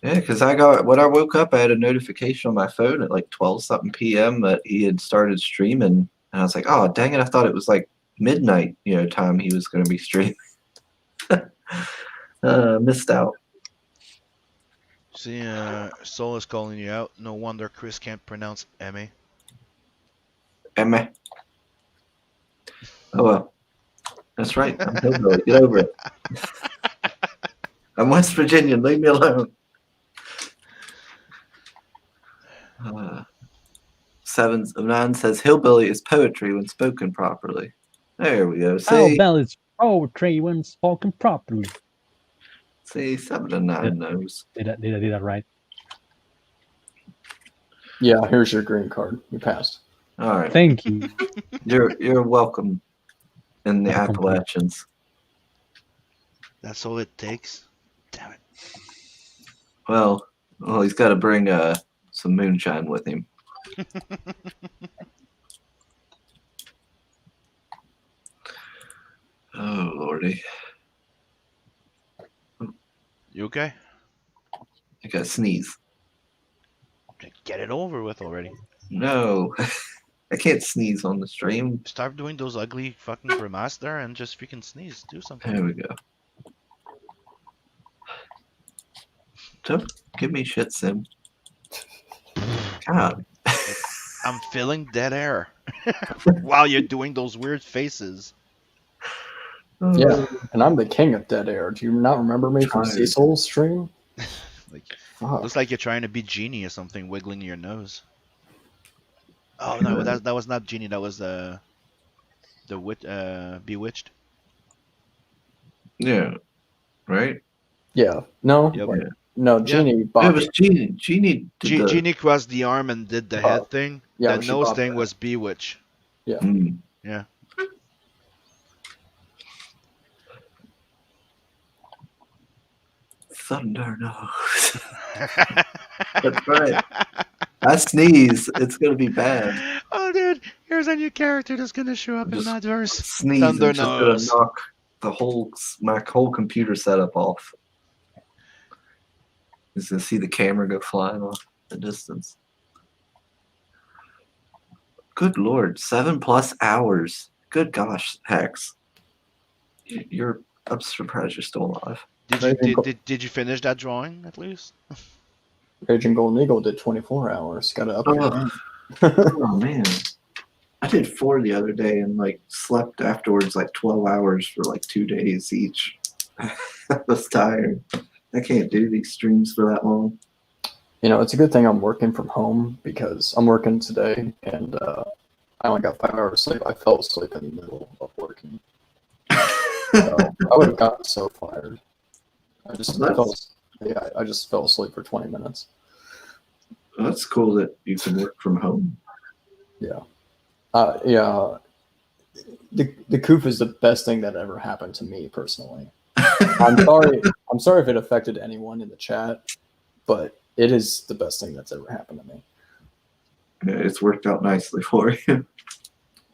Yeah, because when I woke up, I had a notification on my phone at like 12 something p.m. that he had started streaming. And I was like, oh, dang it. I thought it was like midnight, time he was going to be streaming. Missed out. See, Soul is calling you out. No wonder Chris can't pronounce Emmy. Emma. Oh, well. That's right. I'm hillbilly. Get over it. I'm West Virginian. Leave me alone. 7 of 9 says hillbilly is poetry when spoken properly. There we go. See, Bell is poetry when spoken properly. 7 of 9 knows. Did I do that right? Yeah, here's your green card. You passed. All right. Thank you. You're welcome in the Not a complaint. Appalachians. That's all it takes? Damn it. Well, he's got to bring some moonshine with him. Oh, Lordy. You okay? I got to sneeze. Get it over with already. No. I can't sneeze on the stream. Stop doing those ugly fucking grimace there and just freaking sneeze. Do something. There we go. Don't give me shit, Sim. God. I'm feeling dead air while you're doing those weird faces. Yeah, and I'm the king of dead air. Do you not remember me from Tried. Cecil's stream? Like, Fuck. looks like you're trying to be Genie or something, wiggling your nose. Oh no, that was not Genie. That was the Bewitched. Yeah. Right? Yeah. No. Yep. Wait. No. Genie. It Bobby. was Genie. Genie did the... Genie crossed the arm and did the head thing. yeah, That she nose bobbed thing that. was Bewitch. Mm. Yeah. Thunder nose. That's right. I sneeze. It's going to be bad. Oh, dude, here's a new character that's gonna show up in Just that verse. Sneeze. Thunder It's just going nose. to knock my whole computer setup off. Just going to see the camera go flying off the distance. Good Lord. 7+ hours. Good gosh, Hex. You're. I'm surprised you're still alive. Did you finish that drawing at least? Raging Golden Eagle did 24 hours. Got to up your Oh. game. Oh man. I did 4 the other day and like slept afterwards like 12 hours for like 2 days each. I was tired. I can't do these streams for that long. You know, it's a good thing I'm working from home because I'm working today and I only got 5 hours sleep. I fell asleep in the middle of working. So I would have gotten so fired. I just fell asleep for 20 minutes. Well, that's cool that you can work from home. Yeah. Yeah. The COOF is the best thing that ever happened to me personally. I'm sorry if it affected anyone in the chat, but it is the best thing that's ever happened to me. Yeah, it's worked out nicely for you.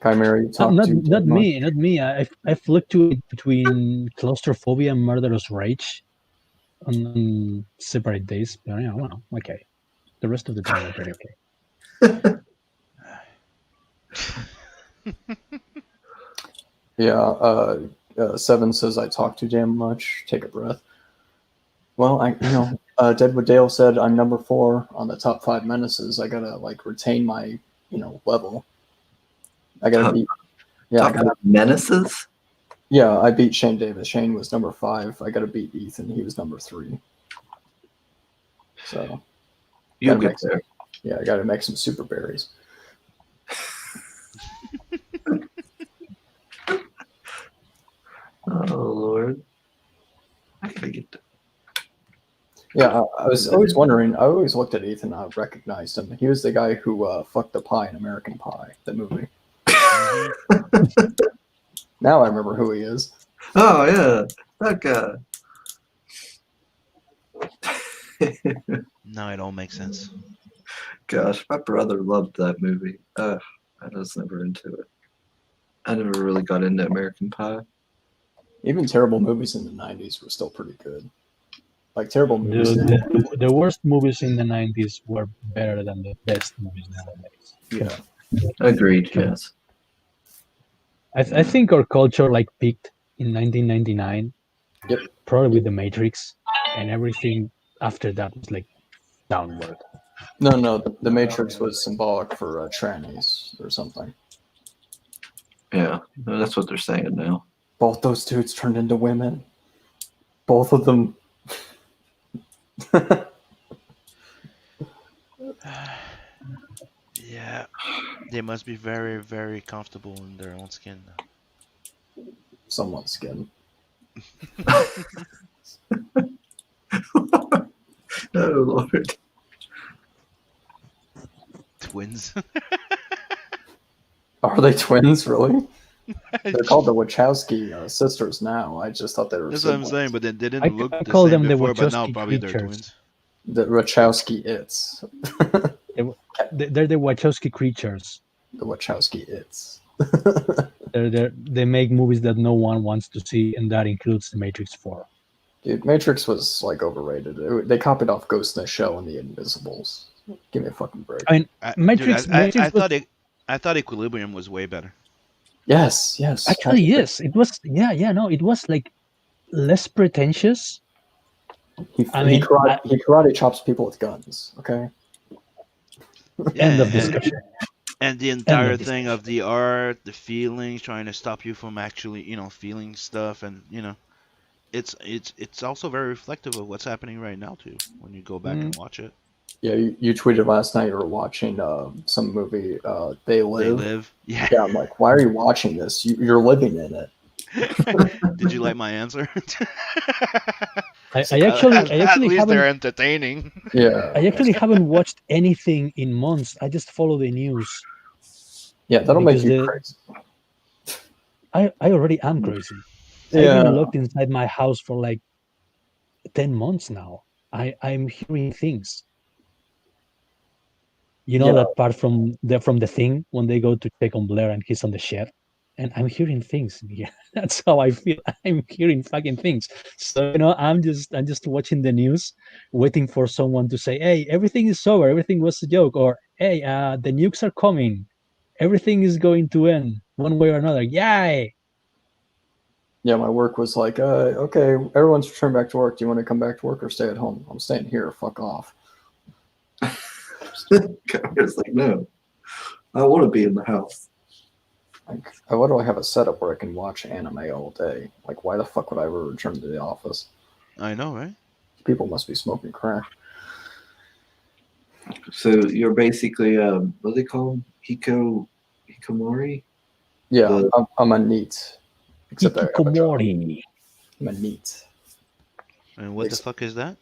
Chimera, you talked Not to not me, not me. I fluctuate between claustrophobia and murderous rage on separate days. But yeah, well, okay. The rest of the time I'm pretty okay. Yeah, Seven says I talk too damn much. Take a breath. Well, Deadwood Dale said I'm number 4 on the top 5 menaces. I gotta like retain my level. I gotta beat. Yeah, menaces. Yeah, I beat Shane Davis. Shane was number 5. I gotta beat Ethan. He was number 3. So You'll get there. Yeah, I gotta make some super berries. Oh Lord, I gotta get there. Yeah, I was always wondering. I always looked at Ethan. I recognized him. He was the guy who fucked the pie in American Pie, the movie. Now I remember who he is. Oh yeah, that guy. Now it all makes sense. Gosh, my brother loved that movie. I was never into it. I never really got into American Pie. Even terrible movies in the 90s were still pretty good. Like terrible movies. The worst movies in the 90s were better than the best movies nowadays. Yeah. Agreed, yes. I think our culture like peaked in 1999. Yep. Probably with The Matrix, and everything after that was like downward. No, the Matrix was symbolic for trannies or something. Yeah, that's what they're saying now. Both those dudes turned into women. Both of them. Yeah, they must be very, very comfortable in their own skin now. Someone's skin. Oh Lord. Twins. Are they twins, really? They're called the Wachowski sisters now. I just thought they were That's what I'm siblings. saying, but they didn't I look the call same them the before, but now Wachowski probably they're creatures. twins. The Wachowski its. They're the Wachowski creatures. The Wachowski its. They make movies that no one wants to see, and that includes The Matrix 4. Dude, Matrix was like overrated. They copied off Ghost in the Shell and The Invisibles. Give me a fucking break. I mean, Matrix. Dude, Matrix was, I thought Equilibrium was way better. Yes. actually, yes, it was. No, it was like less pretentious. He I karate chops people with guns. Okay. End of and- discussion. And the entire this thing of the art, the feelings, trying to stop you from actually, feeling stuff, and it's also very reflective of what's happening right now too. When you go back and watch it, Yeah, you tweeted last night you were watching some movie. They Live. they live. Yeah. Yeah, I'm like, why are you watching this? You're living in it. Did you like my answer? I actually At least haven't. they're entertaining. Yeah. I actually haven't watched anything in months. I just follow the news. Yeah, that'll make because you crazy. I already am crazy. I've Yeah. been locked inside my house for like 10 months now. I'm hearing things. You know Yeah. that part from the thing when they go to check on Blair and he's on the shed, and I'm hearing things. Yeah, that's how I feel. I'm hearing fucking things. So I'm just watching the news, waiting for someone to say, "Hey, everything is over. Everything was a joke," or "Hey, the nukes are coming. Everything is going to end." one way or another. Yay! Yeah, my work was like, okay, everyone's returned back to work. Do you want to come back to work or stay at home? I'm staying here. Fuck off. I was like, no, I want to be in the house. Like, why do I have a setup where I can watch anime all day? Like, why the fuck would I ever return to the office? I know, right? People must be smoking crack. So you're basically, what do they call them? Hikomori? Yeah, The- I'm a neat. Except I have a job. Hikikomori. I'm a neat. And what the Ex- fuck is that?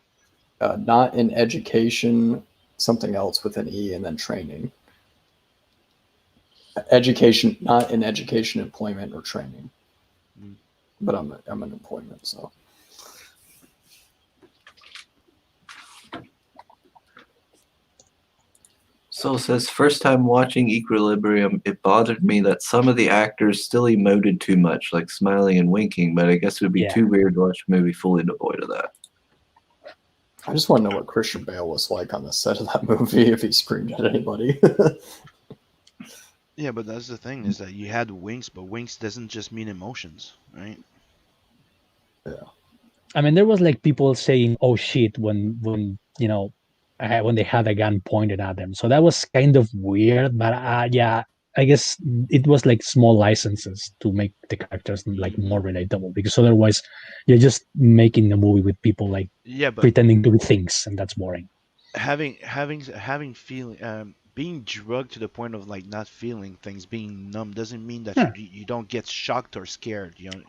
Not in education, something else with an E, and then training. Education, not in education, employment, or training. Mm. But I'm in employment, so. So it says, first time watching Equilibrium, it bothered me that some of the actors still emoted too much, like smiling and winking, but I guess it would be Yeah. too weird to watch a movie fully devoid of that. I just want to know what Christian Bale was like on the set of that movie if he screamed at anybody. Yeah, but that's the thing is that you had winks, but winks doesn't just mean emotions, right? I mean, there was like people saying "oh shit" when you know when they had a gun pointed at them. So that was kind of weird. But yeah, I guess it was like small licenses to make the characters like more relatable, because otherwise you're just making the movie with people like Yeah, but pretending to be things, and that's boring. having feeling being drugged to the point of like not feeling things, being numb, doesn't mean that Yeah. you don't get shocked or scared. You know,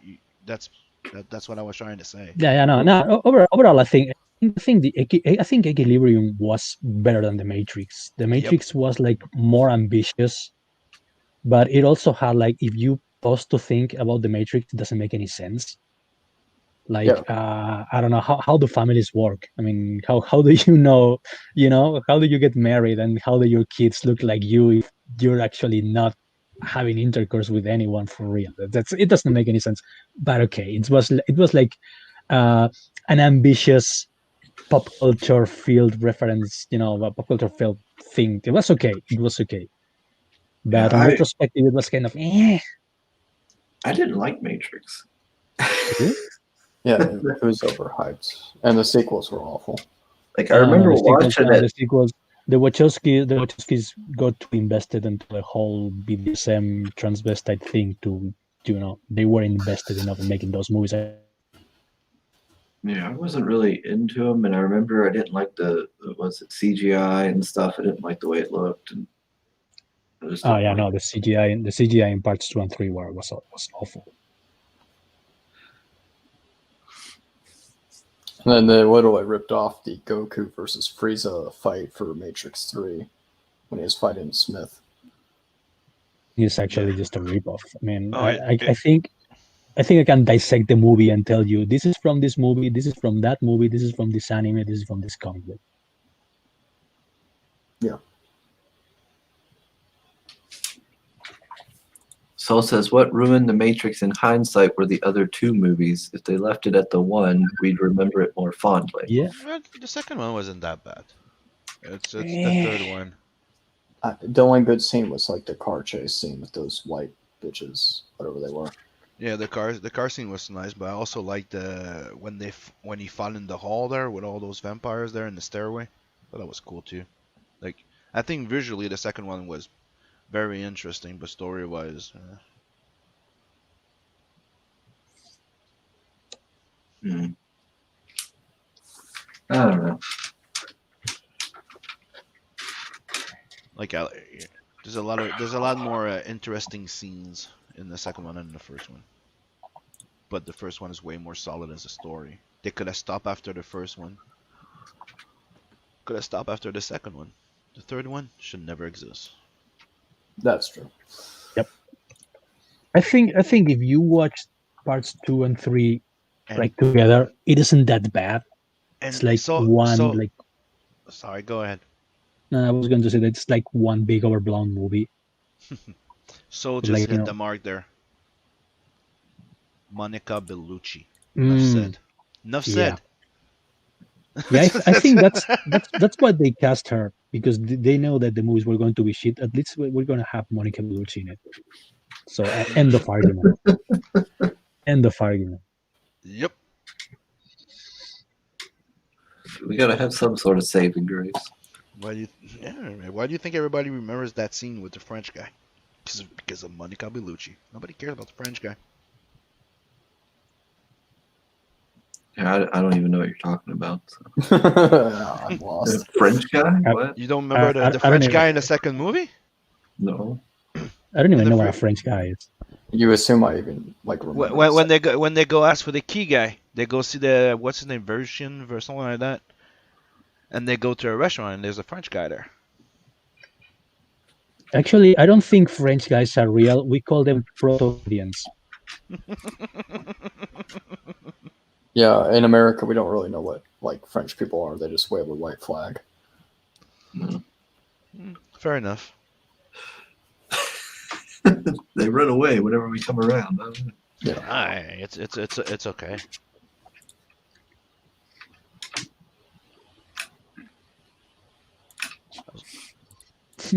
that's what I was trying to say. Yeah, no. Overall, I think Equilibrium was better than the Matrix. The Matrix was like more ambitious, but it also had like, if you pause to think about the Matrix, it doesn't make any sense. Like I don't know how do families work. I mean, how do how do you get married, and how do your kids look like you if you're actually not having intercourse with anyone for real? It doesn't make any sense. But okay, it was like an ambitious pop culture field reference, a pop culture field thing. It was okay. It was okay. But Yeah, on retrospective, it was kind of I didn't like Matrix. Yeah, it was overhyped, and the sequels were awful. Like I remember the sequels, watching the it. sequels. The Wachowskis got too invested into the whole BDSM transvestite thing to, they were invested enough in making those movies. Yeah, I wasn't really into them, and I remember I didn't like the was it CGI and stuff. I didn't like the way it looked, and I just Oh didn't yeah, like no, it. the CGI in parts 2 and 3 was awful. And then what do I ripped off the Goku versus Frieza fight for Matrix 3 when he was fighting Smith. It's actually just a ripoff. I mean, Oh, I think I can dissect the movie and tell you this is from this movie, this is from that movie, this is from this anime, this is from this comic book. Yeah. Saul says, what ruined The Matrix in hindsight were the other two movies. If they left it at the one, we'd remember it more fondly. Yeah. the second one wasn't that bad. It's the third one. The only good scene was like the car chase scene with those white bitches, whatever they were. Yeah, the car scene was nice, but I also liked when he fought in the hall there with all those vampires there in the stairway. But that was cool too. Like, I think visually the second one was very interesting, but story wise, I don't know. like there's a lot more interesting scenes in the second one than the first one. But the first one is way more solid as a story. They could have stopped after the first one. Could have stopped after the second one. The third one should never exist. That's true. Yep. I think if you watch parts 2 and 3 like together, it isn't that bad. And It's like Sorry, go ahead. No, I was going to say that it's like one big overblown movie. So just like, hit the mark there. Monica Bellucci. Enough said. Yeah, I think that's why they cast her, because they know that the movies were going to be shit. At least we're going to have Monica Bellucci in it. So end of argument. End of argument. Yep. We gotta have some sort of saving grace. Why do you? Yeah. Why do you think everybody remembers that scene with the French guy? Because of Monica Bellucci. Nobody cares about the French guy. Yeah, I don't even know what you're talking about. So. I'm The lost. French guy? What? You don't remember I the don't French even- guy in the second movie? No. I don't even In the know what a fr- French guy is. You assume I even like remember. When they go ask for the key guy, they go see the what's his name, version or something like that, and they go to a restaurant and there's a French guy there. Actually, I don't think French guys are real. We call them proto-Indians. Yeah, in America, we don't really know what like French people are. They just wave a white flag. Fair enough. They run away whenever we come around. I don't know. Yeah. It's okay.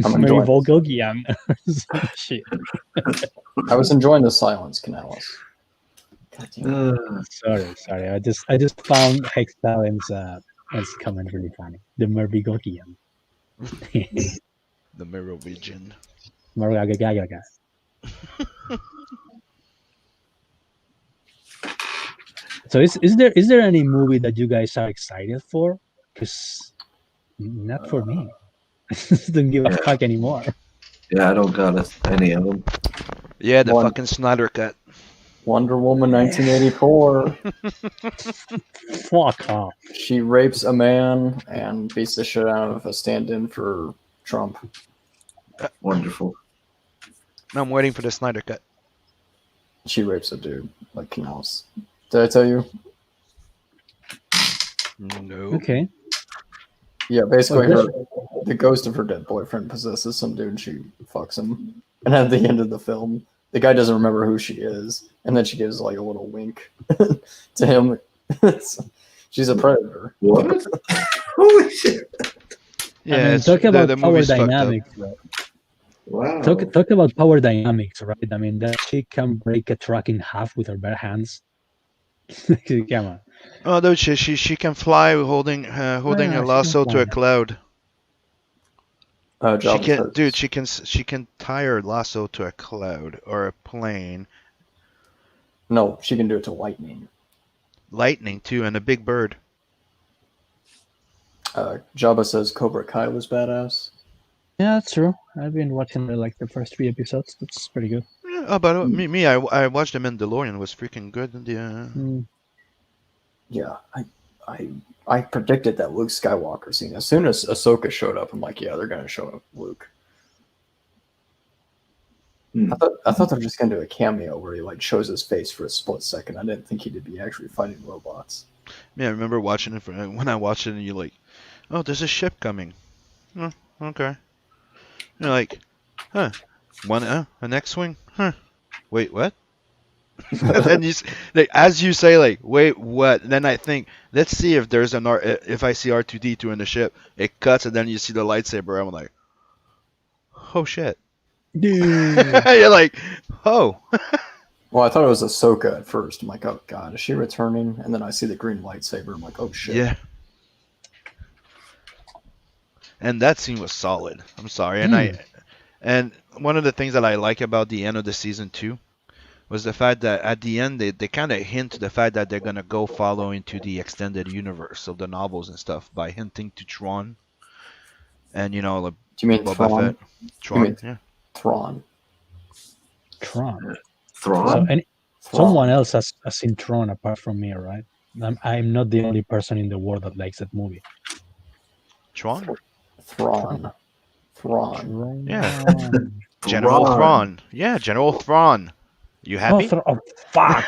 I'm Very enjoying. Volgogian. Shit. I was enjoying the silence, Canales. God damn it. Sorry. I just found Hextalent's comment really funny. The Mervigogian. The Merovingian. Mergagagaga. So is there any movie that you guys are excited for? Because not for me. Don't give a fuck anymore. Yeah, I don't got any of them. Yeah, the One- fucking Snyder cut. Wonder Woman 1984. Fuck off. She rapes a man and beats the shit out of a stand-in for Trump. Wonderful. I'm waiting for the Snyder cut. She rapes a dude like Canales. Did I tell you? No. Okay. Yeah, basically, Oh, the ghost of her dead boyfriend possesses some dude and she fucks him. And at the end of the film, the guy doesn't remember who she is. And then she gives like a little wink to him. She's a predator. What? Holy shit. Yeah, I mean, it's- talk about the power movie's fucked up. dynamics. Right? Wow. Talk about power dynamics, right? I mean, that she can break a truck in half with her bare hands. Come on. Oh, no, she can fly holding Yeah, a she can lasso to a fly. cloud. She Jabba can, says- dude. She can tie her lasso to a cloud or a plane, No, she can do it to lightning. lightning too, and a big bird. Jabba says Cobra Kai was badass. Yeah, that's true. I've been watching like the first 3 episodes. That's pretty good. Yeah, oh, but I watched the Mandalorian. It was freaking good. Yeah. Mm. Yeah, I predicted that Luke Skywalker scene. As soon as Ahsoka showed up, I'm like, yeah, they're gonna show up Luke. I thought they were just gonna do a cameo where he like shows his face for a split second. I didn't think he'd be actually fighting robots. Yeah, I remember watching it when I watched it, and you're like, "Oh, there's a ship coming." Oh, okay. You're like, "Huh? An X-wing? Huh? Wait, what?" And then like, as you say, like, "Wait, what?" And then I think, let's see if there's if I see R2D2 in the ship. It cuts, and then you see the lightsaber. I'm like, "Oh shit!" Dude. You're like, "Oh." Well, I thought it was Ahsoka at first. I'm like, oh god, is she returning? And then I see the green lightsaber. I'm like, oh shit. Yeah. And that scene was solid. I'm sorry, and one of the things that I like about the end of the season 2 was the fact that at the end they kind of hint to the fact that they're gonna go follow into the extended universe of the novels and stuff by hinting to Tron, and Do you mean Boba Thrawn? Fett. Tron, mean- yeah. Thrawn. Tron. Thrawn? So Thrawn. someone else has seen Tron apart from me, right? I'm not the only person in the world that likes that movie. Tron, Thrawn. Thrawn. yeah. Tron. General Thrawn, yeah. General Thrawn. You Oh, happy? fuck! Fuck!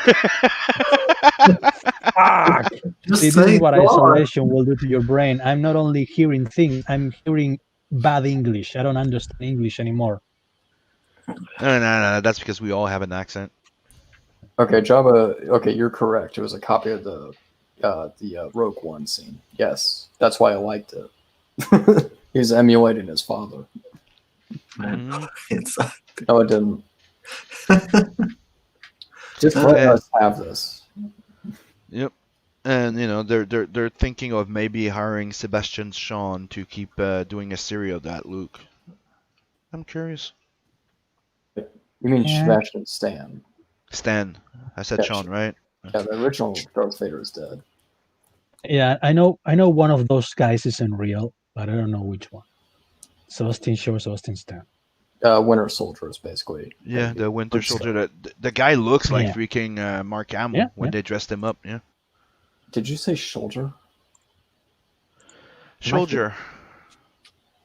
Just See, this say is what Thrawn. isolation will do to your brain. I'm not only hearing things, I'm hearing bad English. I don't understand English anymore. No. That's because we all have an accent. Okay, Jabba. Okay, you're correct. It was a copy of the Rogue One scene. Yes, that's why I liked it. He's emulating his father. Mhm. It's No, it didn't. Just Uh, let Yeah. us have this. Yep. And they're thinking of maybe hiring Sebastian Shaw to keep doing a series of that Luke. I'm curious. You mean Yeah. Sebastian Stan? Stan. I said Yeah, Sean, right? Yeah, the original Darth Vader is dead. Yeah, I know one of those guys isn't real, but I don't know which one. Sebastian Shaw, Sebastian Stan. Winter Soldier is basically. Yeah, the Winter Luke Soldier. Skywalker. The guy looks like Yeah. freaking Mark Hamill Yeah, when yeah. they dressed him up. Yeah. Did you say soldier? Soldier.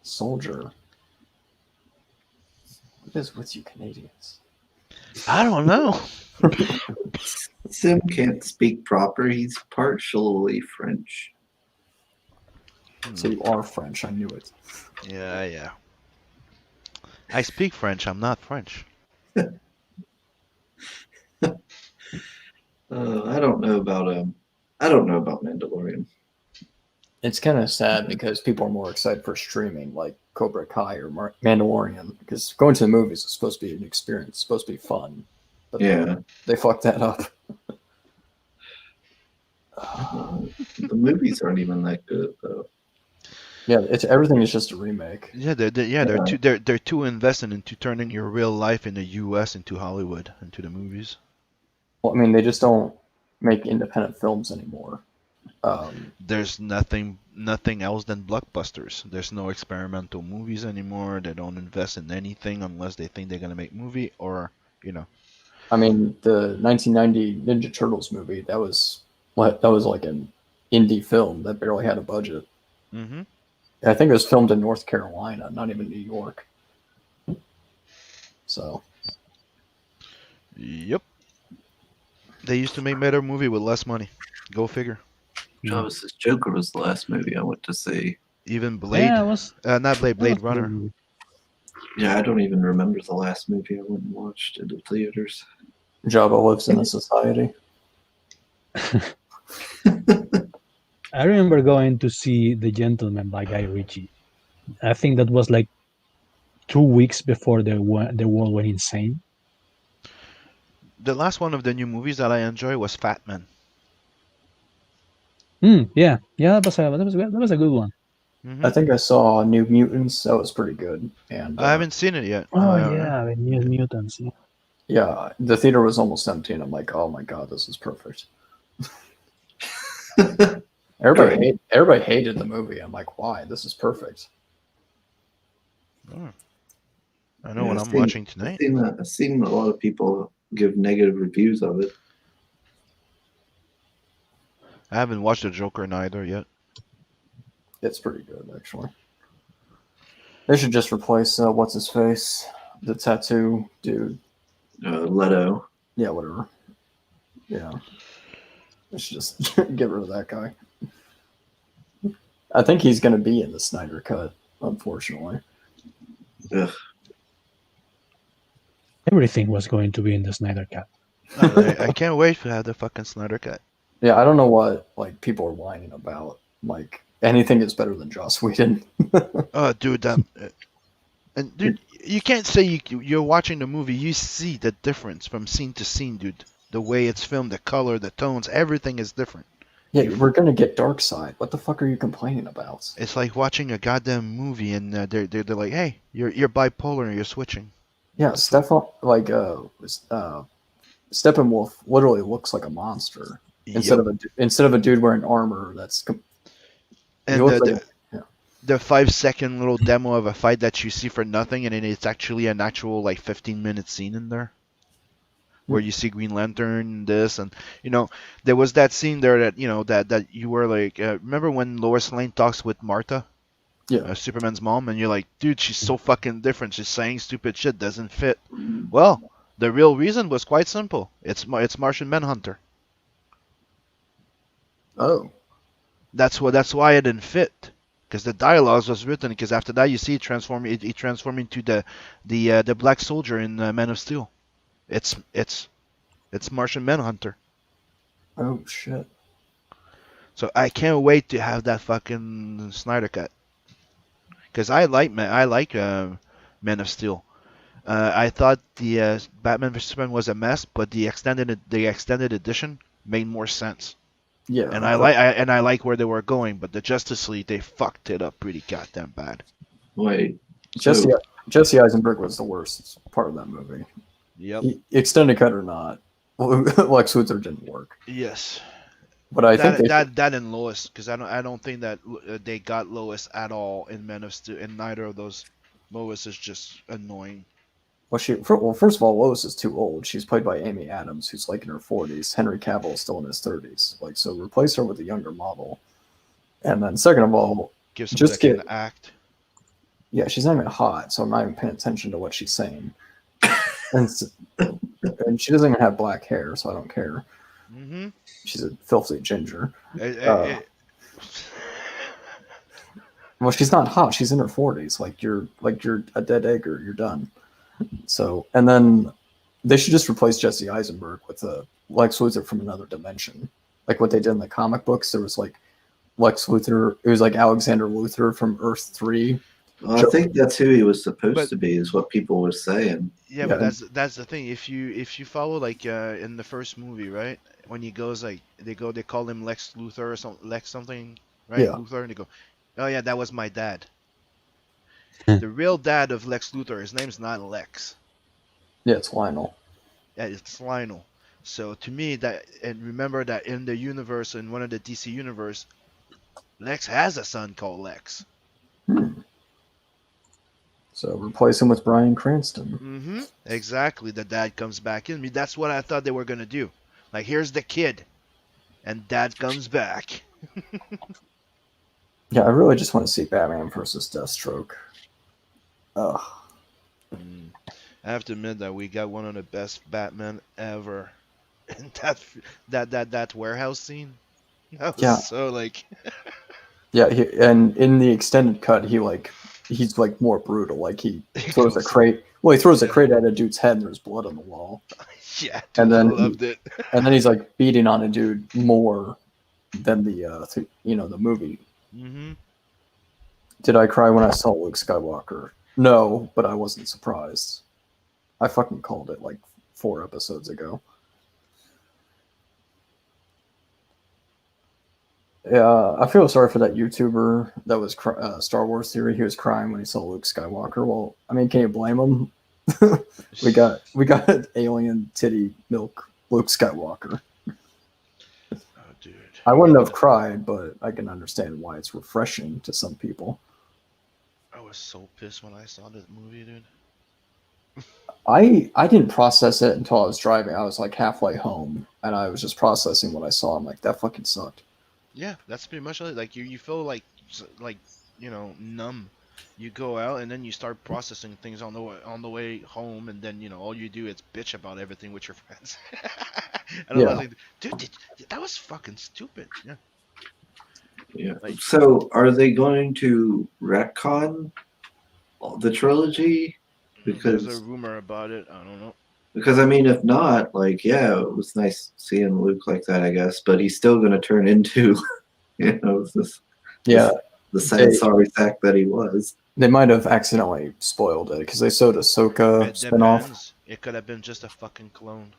Soldier. What is with you Canadians? I don't know. Sim can't speak proper. He's partially French. So you are French. I knew it. Yeah, yeah. I speak French. I'm not French. I don't know about I don't know about Mandalorian. It's kind of sad because people are more excited for streaming, like Cobra Kai or Mandalorian, because going to the movies is supposed to be an experience, it's supposed to be fun. But Yeah, they fucked that up. the movies aren't even that good though. Yeah, everything is just a remake. Yeah, they're too invested into turning your real life in the U.S. into Hollywood, into the movies. Well, I mean, they just don't make independent films anymore. There's nothing else than blockbusters. There's no experimental movies anymore. They don't invest in anything unless they think they're gonna make movie or I mean, the 1990 Ninja Turtles movie that was like an indie film that barely had a budget. Mm-hmm. I think it was filmed in North Carolina, not even New York. So Yep. They used to make better movie with less money. Go figure. Travis's Joker was the last movie I went to see. Even Blade. Yeah, it was. Not Blade. Blade it was Runner. really- Yeah, I don't even remember the last movie I went and watched in the theaters. Jabba lives in a society. I remember going to see The Gentleman by Guy Ritchie. I think that was like 2 weeks before the world went insane. The last one of the new movies that I enjoyed was Fat Man. Yeah, that was a good one. Mm-hmm. I think I saw New Mutants. That was pretty good. And I haven't seen it yet. Oh yeah, the New Mutants. Yeah. yeah, the theater was almost empty, and I'm like, oh my god, this is perfect. Everybody hated the movie. I'm like, why? This is perfect. Oh. I know what I've I'm seen- watching tonight. I've seen a lot of people give negative reviews of it. I haven't watched the Joker neither yet. It's pretty good, actually. They should just replace what's his face, the tattoo dude. Leto. Yeah, whatever. Yeah, they should just get rid of that guy. I think he's going to be in the Snyder Cut, unfortunately. Ugh. Everything was going to be in the Snyder Cut. I can't wait to have the fucking Snyder Cut. Yeah, I don't know what like people are whining about. Like anything is better than Joss Whedon. Oh, dude, and dude, you can't say you're watching the movie. You see the difference from scene to scene, dude. The way it's filmed, the color, the tones, everything is different. Yeah, we're gonna get Dark Side. What the fuck are you complaining about? It's like watching a goddamn movie, and they're like, hey, you're bipolar, and you're switching. Yeah, Steppenwolf literally looks like a monster instead of a dude wearing armor. And he looks like the 5-second little demo of a fight that you see for nothing, and then it's actually an actual like 15-minute scene in there, where you see Green Lantern, this, and there was that scene there that that you were like, remember when Lois Lane talks with Martha, Superman's mom, and you're like, dude, she's so fucking different. She's saying stupid shit, doesn't fit. Well, the real reason was quite simple. It's Martian Manhunter. Oh. That's why it didn't fit. Because the dialogues was written. Because after that, you see it transform into the Black Soldier in Man of Steel. It's Martian Manhunter. Oh shit. So I can't wait to have that fucking Snyder Cut. Because I like Man of Steel. I thought the Batman vs Superman was a mess, but the extended edition made more sense. Yeah, And I like where they were going, but the Justice League they fucked it up pretty goddamn bad. Wait. Jesse So Jesse Eisenberg was the worst part of that movie. Yep. Extended cut or not, Lex Luthor didn't work. Yes. But I think That and Lois, because I don't think that they got Lois at all in Men of Steel. In neither of those, Lois is just annoying. well, first of all, Lois is too old. She's played by Amy Adams, who's like in her 40s. Henry Cavill is still in his 30s. Like, so replace her with a younger model. And then second of all, Give some just second get act. yeah, she's not even hot, so I'm not even paying attention to what she's saying. and, and she doesn't even have black hair, so I don't care. Mm-hmm. She's a filthy ginger. Eh, Well, she's not hot. She's in her 40s. Like you're a dead egg or you're done. So, and then they should just replace Jesse Eisenberg with a Lex Luthor from another dimension, like what they did in the comic books. There was like Lex Luthor. It was like Alexander Luthor from Earth 3. well, I think that's who he was supposed But- to be, is what people were saying. Yeah, Yeah. but that's the thing. If you follow like in the first movie, right? When he goes like they call him Lex Luthor or something, right? Yeah. Luthor, and they go, oh yeah, that was my dad. The real dad of Lex Luthor, his name's not Lex. Yeah, it's Lionel. Yeah, it's Lionel. So to me and remember that in the universe, in one of the DC universe, Lex has a son called Lex. So replace him with Bryan Cranston. Mm-hmm. Exactly. The dad comes back in. I mean, that's what I thought they were gonna do. Like, here's the kid, and dad comes back. Yeah, I really just want to see Batman versus Deathstroke. Ugh. I have to admit that we got one of the best Batman ever. And that warehouse scene. That was Yeah. so like. Yeah, and in the extended cut, he's like more brutal. Like he throws a crate. Well, he throws a crate at a dude's head, and there's blood on the wall. Yeah, dude, And then I loved it. And then he's like beating on a dude more than the the movie. Mm-hmm. Did I cry when I saw Luke Skywalker? No, but I wasn't surprised. I fucking called it like 4 episodes ago. Yeah, I feel sorry for that YouTuber that was Star Wars Theory. He was crying when he saw Luke Skywalker. Well, I mean, can you blame him? we got alien titty milk Luke Skywalker. Oh, dude. I wouldn't have cried, but I can understand why it's refreshing to some people. I was so pissed when I saw this movie, dude. I didn't process it until I was driving. I was like halfway home, and I was just processing what I saw. I'm like, that fucking sucked. Yeah, that's pretty much it. Like you feel like numb. You go out and then you start processing things on the way home, and then all you do is bitch about everything with your friends. And I was like, dude, that was fucking stupid. Yeah. Yeah. Like- So, are they going to retcon the trilogy? There's Because a rumor about it. I don't know. I mean, if not, like, yeah, it was nice seeing Luke like that, I guess. But he's still going to turn into, Yeah, the sad They- sorry sack that he was. they might have accidentally spoiled it because they showed Ahsoka It spinoff. depends. It could have been just a fucking clone.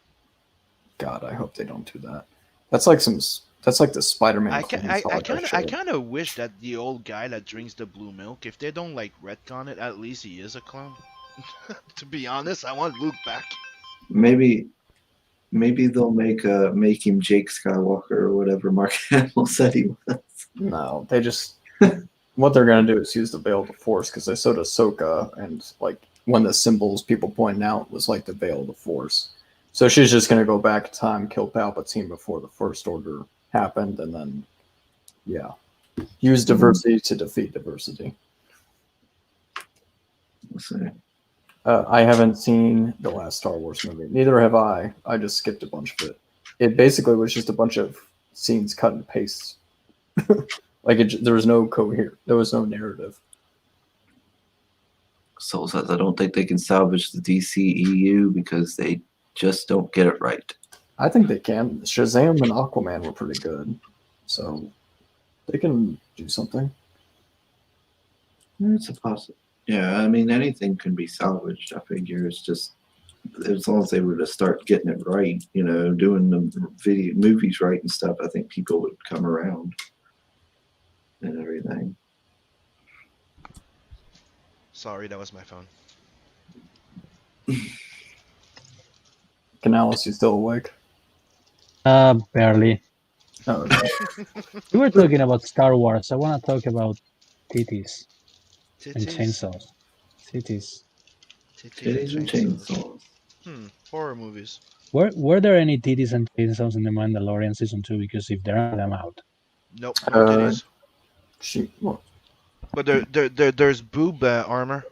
God, I hope they don't do that. That's like the Spider-Man. I clones I like that shit. kind of wish that the old guy that drinks the blue milk, if they don't like retcon it, at least he is a clone. To be honest, I want Luke back. Maybe they'll make him Jake Skywalker or whatever Mark Hamill said he was. No, they just what they're gonna do is use the Veil of the Force because they showed Ahsoka, and like one of the symbols people pointed out was like the Veil of the Force. So she's just gonna go back in time, kill Palpatine before the First Order happened, and then use diversity to defeat diversity. Let's see. I haven't seen the last Star Wars movie. Neither have I. I just skipped a bunch of it. It basically was just a bunch of scenes cut and paste. There was no there was no narrative. Soul says, I don't think they can salvage the DCEU because they just don't get it right. I think they can. Shazam and Aquaman were pretty good, so they can do something. It's a Yeah, I mean anything can be salvaged. I figure it's just as long as they were to start getting it right, doing the video movies right and stuff. I think people would come around and everything. Sorry, that was my phone. Canales, you still awake? Barely. Oh, okay. We were talking about Star Wars. I want to talk about titties and Titties, chainsaws. Titties. titties and Titties and chainsaws. chainsaws. Horror movies. Were there any titties and chainsaws in the Mandalorian season 2? Because if there aren't, I'm out. Nope, no titties. Well, But there's boob armor.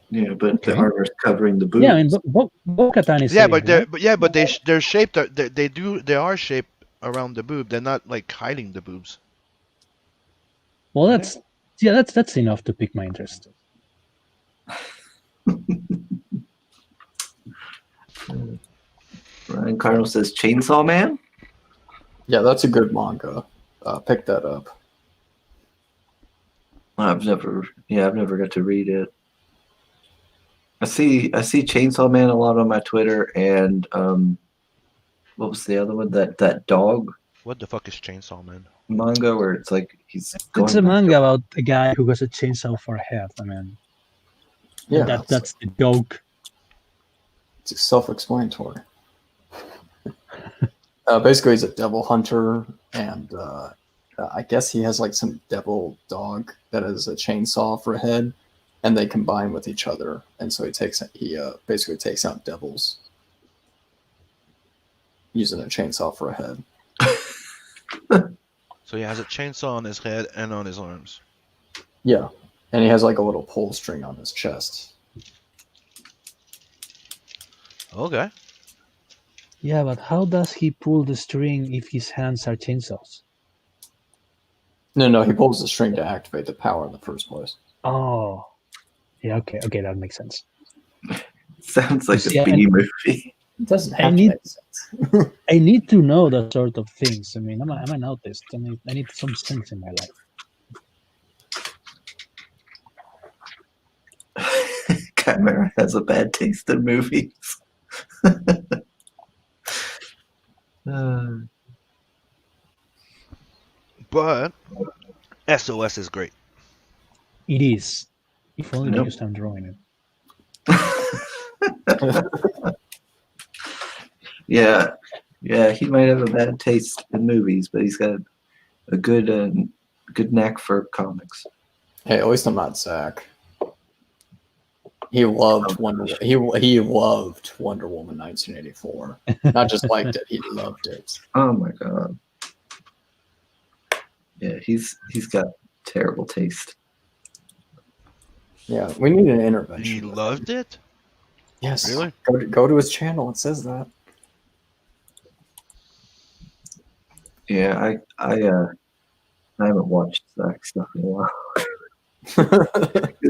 Yeah, but Okay. the armor's covering the boobs. Yeah, I mean, Bo-Katan is Yeah, safe, but right? they're shaped. They are shaped around the boob. They're not like hiding the boobs. Well, that's enough to pique my interest. Ryan Cardinal says Chainsaw Man. yeah, that's a good manga. Pick that up. I've never got to read it. I see Chainsaw Man a lot on my Twitter, and what was the other one? That dog What the fuck is Chainsaw Man? manga where it's like he's going. It's a manga about a guy who has a chainsaw for a head. I mean, Yeah, that's the joke. it's self-explanatory. Basically, he's a devil hunter, and I guess he has like some devil dog that has a chainsaw for a head, and they combine with each other, and so he basically takes out devils using a chainsaw for a head. So he has a chainsaw on his head and on his arms. Yeah, and he has like a little pull string on his chest. Okay. Yeah, but how does he pull the string if his hands are chainsaws? No, he pulls the string to activate the power in the first place. Oh, yeah. Okay, that makes sense. Sounds like Yeah, a B movie. It doesn't I have to need- make sense. I need to know that sort of things. I mean, I'm an autist. I need some sense in my life. Chimera has a bad taste in movies. But SOS is great. It is. If only Nope. because I'm drawing it. Yeah, he might have a bad taste in movies, but he's got a good knack for comics. Hey, at least I'm not Zach. He loved Wonder. He loved Wonder Woman 1984. Not just liked it; he loved it. Oh my god. Yeah, he's got terrible taste. Yeah, we need an He intervention. loved it? Yes, Really? Go to his channel. It says that. Yeah, I haven't watched Zach stuff in a while. 'Cause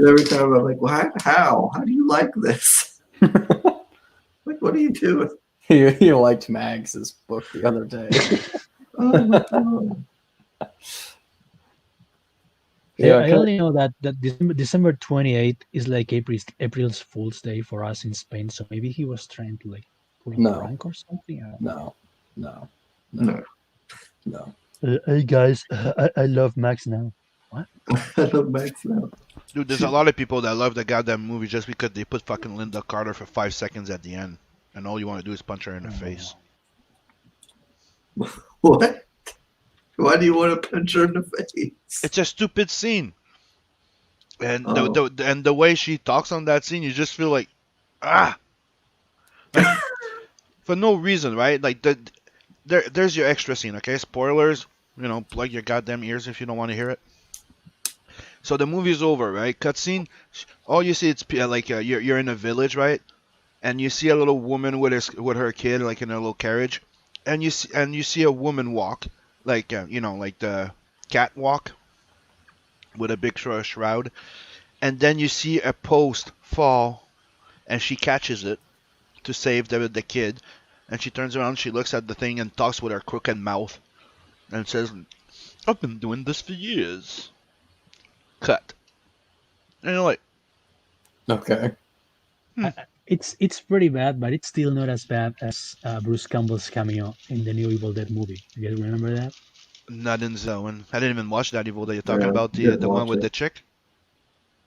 every time I'm like, well, how do you like this? Like, what are you doing? he liked Mags's book the other day. Oh my god. Yeah, I only know that December 28th is like April's Fool's Day for us in Spain. So maybe he was trying to like pull a No. prank or something. I don't know. No. Hey guys, I love Max now. I love Max now. Dude, there's a lot of people that love the goddamn movie just because they put fucking Linda Carter for 5 seconds at the end. And all you want to do is punch her in the face. What? Why do you want to punch her in the face? It's a stupid scene. And Oh. the way she talks on that scene, you just feel like, ah! Like, for no reason, right? Like, there's your extra scene, okay? Spoilers, plug your goddamn ears if you don't want to hear it. So the movie's over, right? Cutscene. All you see it's like you're in a village, right? And you see a little woman with her kid, like in a little carriage, and you see a woman walk, like like the catwalk, with a big shroud, and then you see a post fall, and she catches it to save the kid, and she turns around, she looks at the thing and talks with her crooked mouth, and says, "I've been doing this for years." cut. And you're like, Okay. It's pretty bad, but it's still not as bad as Bruce Campbell's cameo in the new Evil Dead movie. You guys remember that? not in zone. I didn't even watch that Evil that you're talking Yeah, about. The didn't the one watch with it. the chick.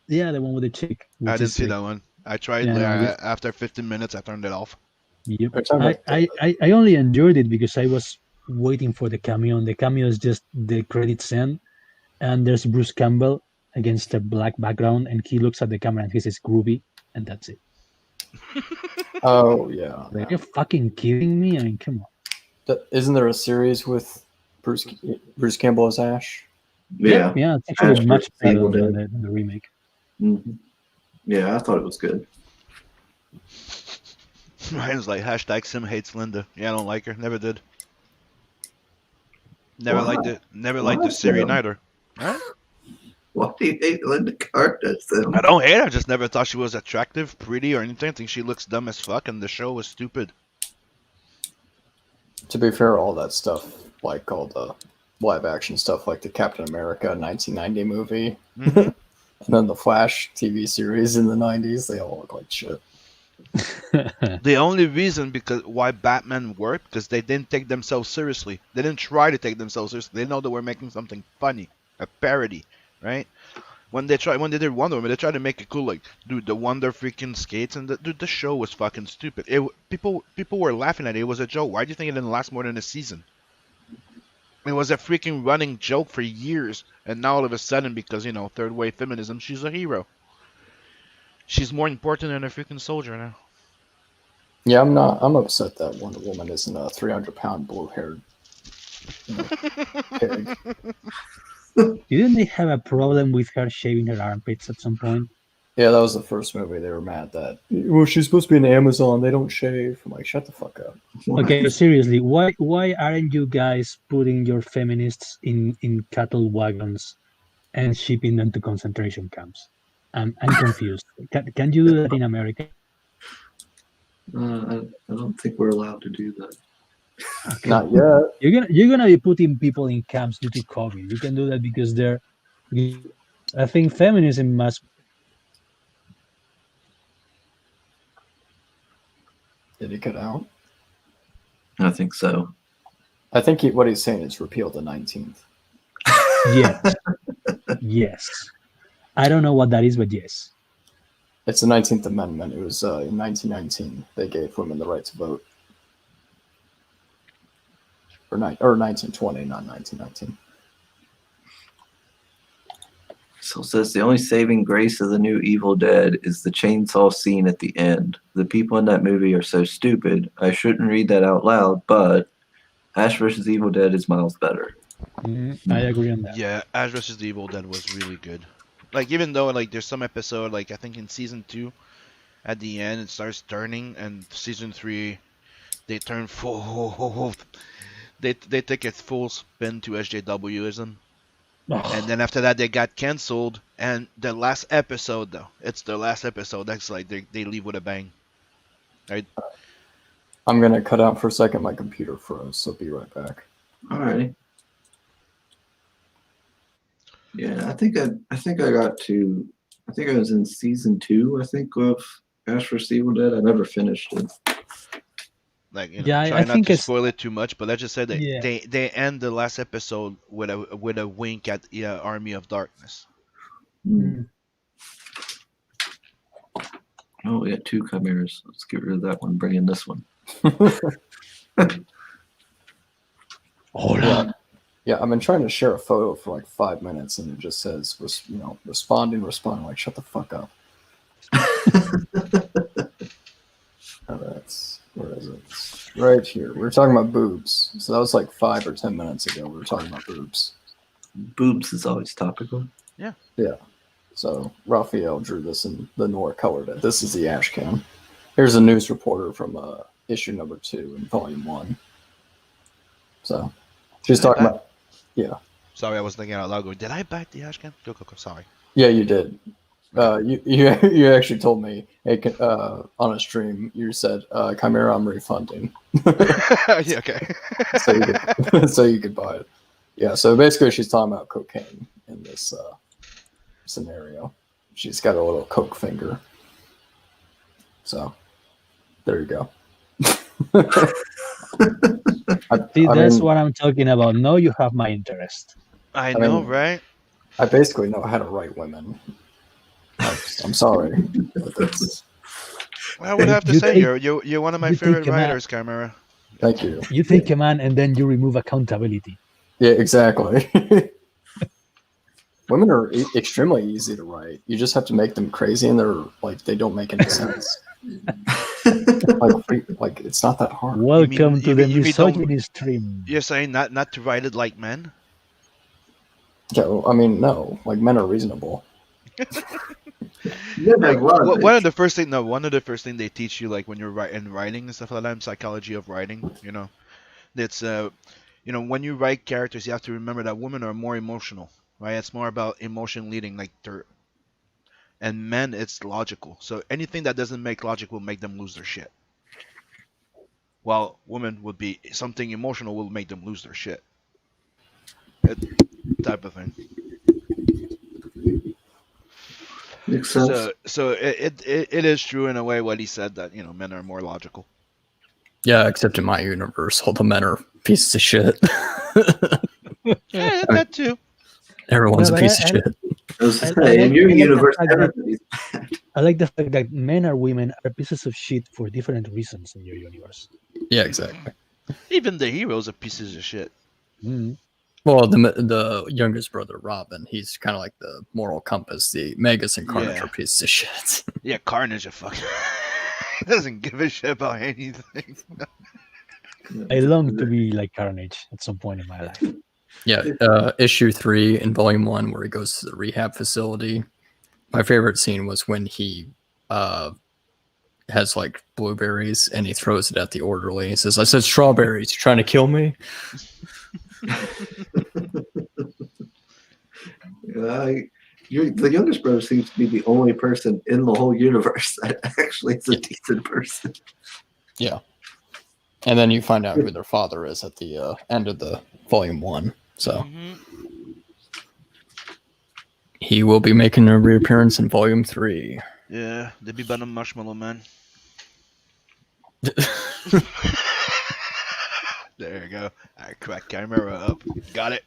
Yeah, the one with the chick. I Which didn't is see like, that one. I tried. yeah, no, After 15 minutes, I turned it off. yep. Are you talking about I only enjoyed it because I was waiting for the cameo, and the cameo is just the credits end, and there's Bruce Campbell against a black background, and he looks at the camera and he says "groovy," and that's it. Oh yeah. Like, are you fucking kidding me? I mean, come on. Isn't there a series with Bruce Campbell as Ash? Yeah. Yeah, it's actually Ash much versus better Evil than Dead. the remake. hmm Yeah, I thought it was good. Ryan's like hashtag Sim hates Linda. Yeah, I don't like her. Never did. Never Why? liked it. Never liked Why, the series Sim? neither. Huh? Why do you hate Linda Carter? I don't hate her. I just never thought she was attractive, pretty, or anything. I think she looks dumb as fuck, and the show was stupid. To be fair, all that stuff, like all the live action stuff, like the Captain America 1990 movie, Mhm. and then the Flash TV series in the 90s, they all look like shit. The only reason because why Batman worked because they didn't take themselves seriously. They didn't try to take themselves seriously. They know they were making something funny, a parody, right? When they did Wonder Woman, they tried to make it cool, like, dude, the Wonder freaking skates, and the show was fucking stupid. People were laughing at it. It was a joke. Why do you think it didn't last more than a season? It was a freaking running joke for years, and now all of a sudden, because third wave feminism, she's a hero. She's more important than a freaking soldier now. Yeah, I'm upset that Wonder Woman isn't a 300-pound blue-haired pig. Didn't they have a problem with her shaving her armpits at some point? Yeah, that was the first movie they were mad that. Well, she's supposed to be in Amazon. They don't shave. I'm like, shut the fuck up. Okay, seriously, why aren't you guys putting your feminists in cattle wagons and shipping them to concentration camps? I'm confused. Can you do that in America? I don't think we're allowed to do that. Okay. Not yet. You're gonna be putting people in camps due to COVID. You can do that because they're. I think feminism must. Did he cut out? I think so. I think what he's saying is repeal the 19th. Yes. Yes. I don't know what that is, but yes. It's the 19th Amendment. It was in 1919. They gave women the right to vote. Or 1920, not 1919. So it says the only saving grace of the new Evil Dead is the chainsaw scene at the end. The people in that movie are so stupid. I shouldn't read that out loud, but Ash vs. Evil Dead is miles better. I agree on that. Yeah, Ash vs. the Evil Dead was really good. Like, even though like there's some episode, like I think in season 2, at the end it starts turning, and season 3 they turn full. They take a full spin to SJWism, and then after that they got canceled. And the last episode, though, it's the last episode. That's like they leave with a bang. Right? I'm going to cut out for a second. My computer froze, so be right back. Alrighty. Yeah, I think I got to. I think I was in season 2. I think of Ash vs. Evil Dead. I never finished it. Like, Yeah, try I not think to it's. spoil it too much, but let's just say that Yeah. they end the last episode with a wink at Army of Darkness. Mm. Oh, we got 2 chimeras. Let's get rid of that one. Bring in this one. Hola. Yeah, I've been trying to share a photo for like 5 minutes, and it just says, responding. Like, shut the fuck up. Where is it? Right here. We were talking about boobs. So that was like 5 or 10 minutes ago. We were talking about boobs. Boobs is always topical. Yeah. So Raphael drew this, and Lenore colored it. This is the ash can. Here's a news reporter from issue number 2 in volume 1. So she's talking about. Yeah. Sorry, I was thinking out loud. Going, did I bite the Ashcan? Go. Sorry. Yeah, you did. You actually told me, hey, on a stream, you said, Chimera, I'm refunding. Yeah, okay. so you could buy it. Yeah, so basically she's talking about cocaine in this scenario. She's got a little coke finger. So there you go. See, that's mean, what I'm talking about. Now you have my interest. I I know, mean- right? I basically know how to write women. I'm sorry, but that's Well, I would have to You say take- you're one of my you take favorite a man- writers, Chimera. thank you. You take a man and then you remove accountability. Yeah, exactly. Women are extremely easy to write. You just have to make them crazy, and they're like they don't make any sense. like it's not that hard. Welcome to the you mean don't- misogyny stream. You're saying not to write it like men? Yeah, well, I mean, no, like men are reasonable. Yeah, like logic. One of the first thing they teach you, like when you're writing and stuff like that, psychology of writing. It's when you write characters, you have to remember that women are more emotional, right? It's more about emotion leading, and men, it's logical. So anything that doesn't make logic will make them lose their shit. While women would be something emotional will make them lose their shit. Type of thing. Makes sense. So it is true in a way what he said that men are more logical. Yeah, except in my universe, all the men are pieces of shit. Yeah, that too. Everyone's No, a but piece of shit. I was I- to I say, in like- your I like the universe, fact that- everybody's I like the fact that men or women are pieces of shit for different reasons in your universe. Yeah, exactly. Even the heroes are pieces of shit. Mm. Well, the youngest brother, Robin, he's kind of like the moral compass. The Magus and Carnage Yeah. are pieces of shit. Yeah, Carnage a fucking doesn't give a shit about anything. I long to be like Carnage at some point in my life. Yeah, issue 3 in volume 1 where he goes to the rehab facility. My favorite scene was when he has like blueberries and he throws it at the orderly. He says, "I said strawberries. You trying to kill me?" The youngest brother seems to be the only person in the whole universe that actually is a decent person. Yeah. And then you find out who their father is at the end of the volume 1. So he will be making a reappearance in volume 3. Yeah, they be better Marshmallow Man. There you go. I cracked Chimera up. Got it.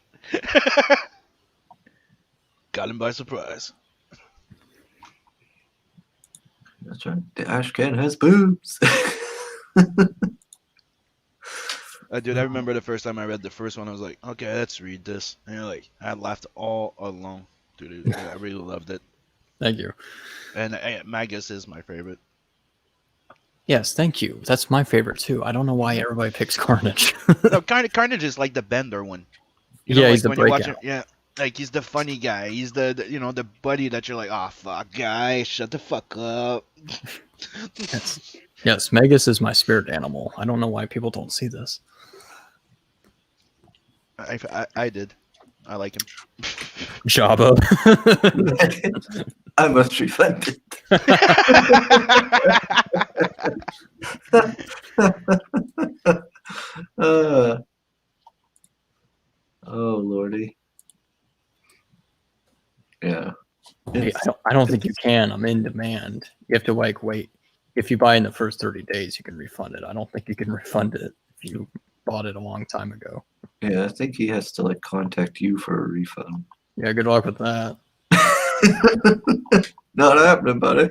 Got him by surprise. That's right. The Ashcan has boobs. Dude, I remember the first time I read the first one, I was like, okay, let's read this. And I laughed all along. Dude, I really loved it. Thank you. And Magus is my favorite. Yes, thank you. That's my favorite too. I don't know why everybody picks Carnage. No, Carnage is like the Bender one. Yeah, he's the when you watch breakout. him, yeah, like he's the funny guy. He's the the buddy that you're like, oh fuck, guy, shut the fuck up. Yes, Magus is my spirit animal. I don't know why people don't see this. I did. I like him. Jabba. I must reflect it. Oh lordy. Yeah. Hey, I don't think you can. I'm in demand. You have to wait. If you buy in the first 30 days, you can refund it. I don't think you can refund it if you bought it a long time ago. Yeah, I think he has to contact you for a refund. Yeah, good luck with that. Not happening, buddy.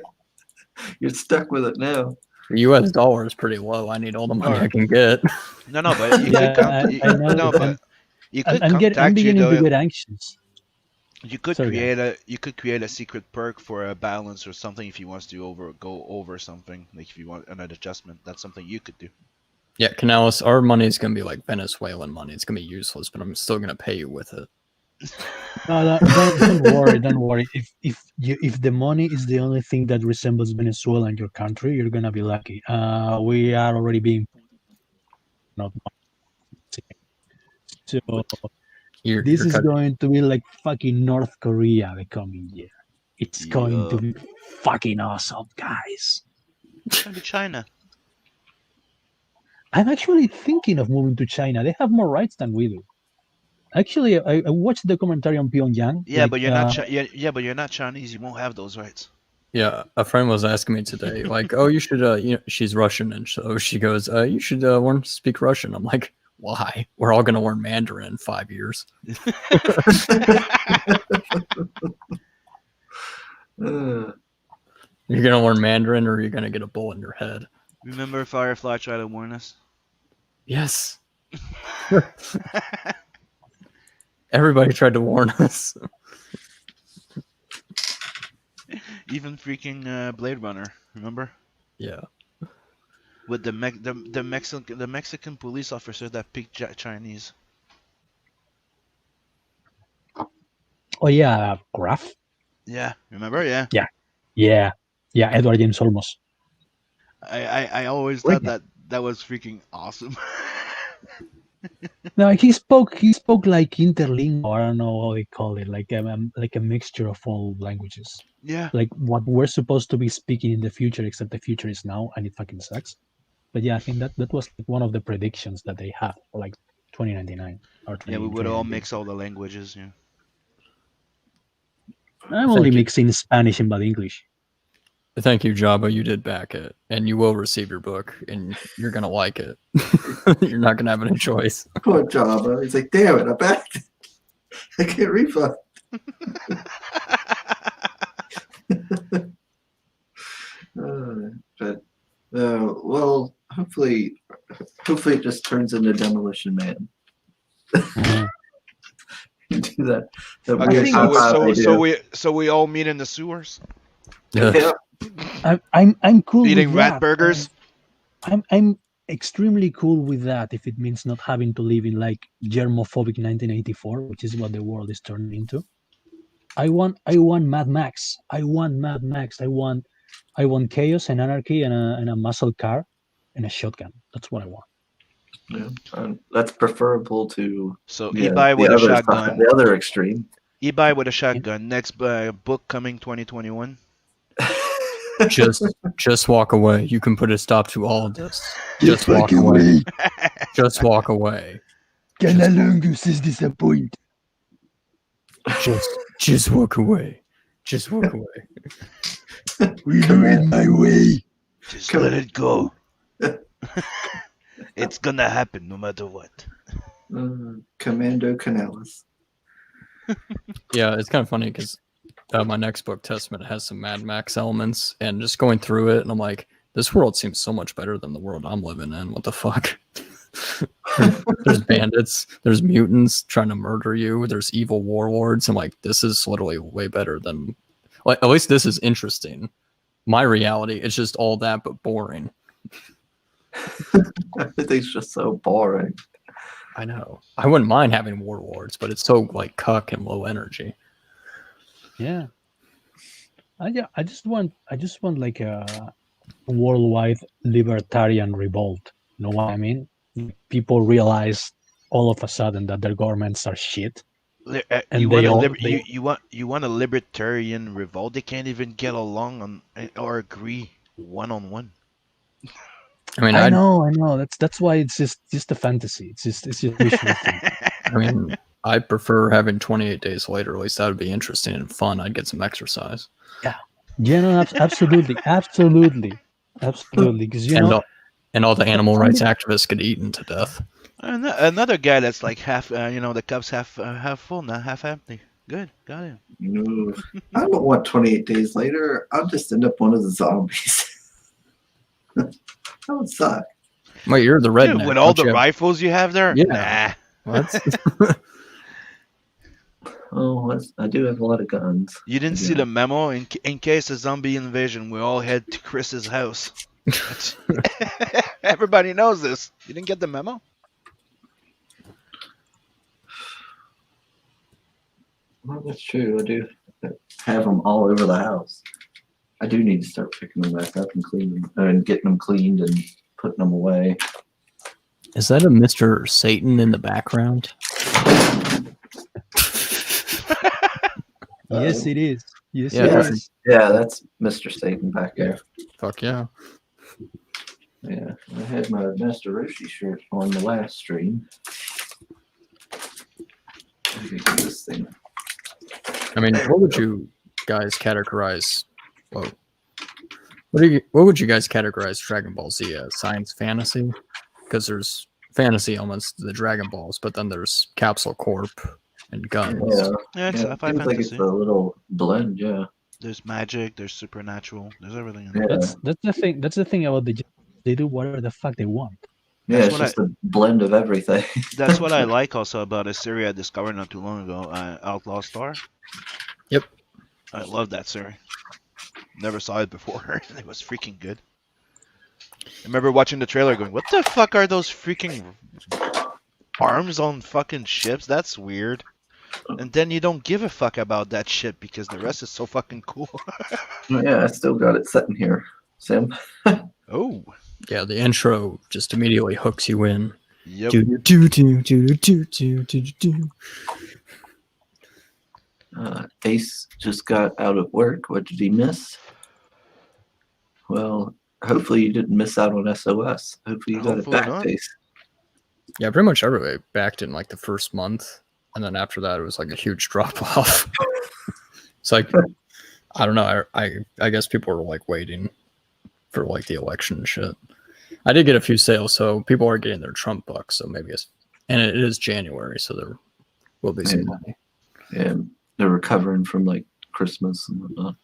You're stuck with it now. The US dollar is pretty low. I need all the money I can get. No, but you Yeah, could I know, no, but but you could I'm contact you beginning to though. get anxious. You could Sorry, create a secret perk for a balance or something if he wants to go over something. Like if you want an adjustment, that's something you could do. Yeah, Canales, our money is going to be like Venezuelan money. It's going to be useless, but I'm still going to pay you with it. No, don't worry, don't worry. If the money is the only thing that resembles Venezuela in your country, you're gonna be lucky. We are already being not so this is going to be like fucking North Korea the coming year. It's going to be fucking awesome, guys. It's gonna be China. I'm actually thinking of moving to China. They have more rights than we do. Actually, I watched the commentary on Pyongyang. Yeah, but you're not. Yeah, but you're not Chinese. You won't have those rights. Yeah, a friend was asking me today, like, "Oh, you should." She's Russian, and so she goes, "You should learn to speak Russian." I'm like, "Why? We're all gonna learn Mandarin in 5 years." Uh, You're gonna learn Mandarin, or you're gonna get a bullet in your head. Remember, Firefly tried to warn us. Yes, everybody tried to warn us. Even freaking Blade Runner. Remember? Yeah, With the Mexican police officer that picked Chinese. Oh yeah, Graf. Yeah, remember? Yeah. Yeah, Edward James Olmos. I always Great thought name. that was freaking awesome. No, he spoke like interlingual. I don't know how they call it, like a mixture of all languages, Yeah. like what we're supposed to be speaking in the future, except the future is now, and it fucking sucks. But yeah, I think that was like one of the predictions that they had for like 2099 or Yeah, 20, we would all 2019. mix all the languages. Yeah. I'm only Thank you. mixing Spanish and bad English. Thank you, Jabba. You did back it, and you will receive your book, and you're gonna like it. You're not gonna have any choice. poor Jabba. He's like, damn it, I backed it. I can't refund. But well, hopefully it just turns into Demolition Man. You do that. That Okay, weird think pop out they do. so we all meet in the sewers, Yeah. I'm cool eating with rat that. burgers. I'm extremely cool with that if it means not having to live in like germophobic 1984, which is what the world is turning into. I want Mad Max. I want Mad Max. I want chaos and anarchy and a muscle car and a shotgun. That's what I want. Yeah. That's preferable to So yeah, Ibai with a other shotgun. the other extreme. Ibai with a shotgun. Next book coming 2021. Just walk away. You can put a stop to all of this. Just walk away. Just walk away. Canalungus is disappointed. Just walk away. Just walk away. We do it my way. Just let it go. It's gonna happen no matter what. Commando Canales. Yeah, it's kind of funny because my next book, Testament, has some Mad Max elements, and just going through it, and I'm like, this world seems so much better than the world I'm living in. What the fuck? There's bandits, there's mutants trying to murder you, there's evil warlords. I'm like, this is literally way better than, like, at least this is interesting. My reality, it's just all that but boring. Everything's just so boring. I know. I wouldn't mind having warlords, but it's so like cuck and low energy. Yeah. I just want like a worldwide libertarian revolt. You know what I mean? People realize all of a sudden that their governments are shit. And You they want a all you want a libertarian revolt? They can't even get along on or agree one on one. I mean, I know. That's why it's just a fantasy. It's just wishful thinking. I mean, I prefer having 28 days later. At least that would be interesting and fun. I'd get some exercise. Yeah, no, absolutely. Because And all the animal rights activists get eaten to death. Another guy that's like half, the cup's half full, not half empty. Good, got him. No, I don't want 28 days later. I'll just end up one of the zombies. That would suck. Wait, you're the redneck. Dude, with all don't the you have- rifles you have there? Yeah. Nah. What? Oh, I do have a lot of guns. You didn't see the memo? In case of zombie invasion, we all head to Chris's house. Everybody knows this. You didn't get the memo? Well, that's true. I do have them all over the house. I do need to start picking them back up and cleaning them, and getting them cleaned and putting them away. Is that a Mr. Satan in the background? yes, it is. Yes, Yeah, it that's- is. Yeah, that's Mr. Satan back there. Fuck yeah. Yeah, I had my Master Roshi shirt on the last stream. Let me get this thing. I mean, what would you guys categorize? Whoa. What would you guys categorize Dragon Ball Z as? Science fantasy? Because there's fantasy elements to the Dragon Balls, but then there's Capsule Corp and guns. Yeah, Yeah, it's yeah, it sci-fi seems like it's fantasy. a little blend. Yeah, There's magic. There's supernatural. There's everything in yeah, there. That's the thing. That's the thing about the. They do whatever the fuck they want. yeah. That's It's what I. just a blend of everything. That's what I like also about a series I discovered not too long ago, Outlaw Star. Yep. I love that series. Never saw it before. It was freaking good. I remember watching the trailer going, what the fuck are those freaking arms on fucking ships? That's weird. And then you don't give a fuck about that shit because the rest is so fucking cool. Yeah, I still got it set in here, Sam. Oh. Yeah, the intro just immediately hooks you in. Yep. Do, do, do, do, do, do, do, do. Ace just got out of work. What did he miss? Well, hopefully you didn't miss out on SOS. Hopefully you got it Hopefully back, not. Ace. Yeah, pretty much everybody backed in like the first month, and then after that it was like a huge drop off. It's like I don't know. I guess people were like waiting for like the election and shit. I did get a few sales, so people are getting their Trump bucks. So maybe and it is January, so there will be some money. Yeah, they're recovering from like Christmas and whatnot.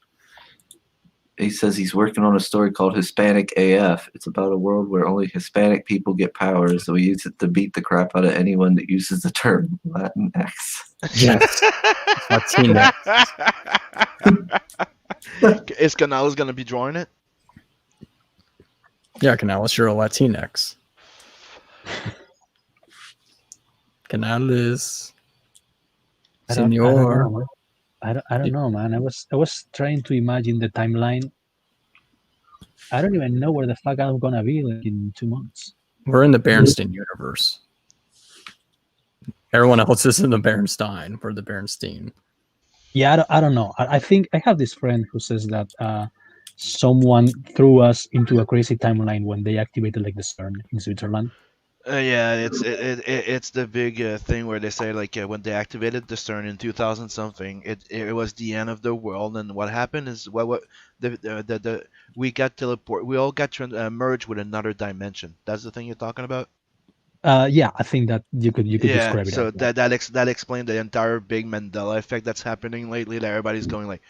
He says he's working on a story called Hispanic AF. It's about a world where only Hispanic people get power, so he uses it to beat the crap out of anyone that uses the term Latinx. Yes, Latina. Is Canales going to be drawing it? Yeah, Canales, you're a Latinx. Canales, senor. I don't know, man. I was trying to imagine the timeline. I don't even know where the fuck I'm gonna be like in 2 months. We're in the Berenstain universe. Everyone else is in the Berenstein. We're the Berenstein. Yeah, I don't know. I think I have this friend who says that someone threw us into a crazy timeline when they activated like the CERN in Switzerland. Yeah, it's the big thing where they say like when they activated the CERN in 2000 something, it was the end of the world, and what happened is what we got teleport, we all got merged with another dimension. That's the thing you're talking about. Yeah, I think that you could Yeah, describe it. so as that. that explained the entire big Mandela effect that's happening lately. That everybody's going like,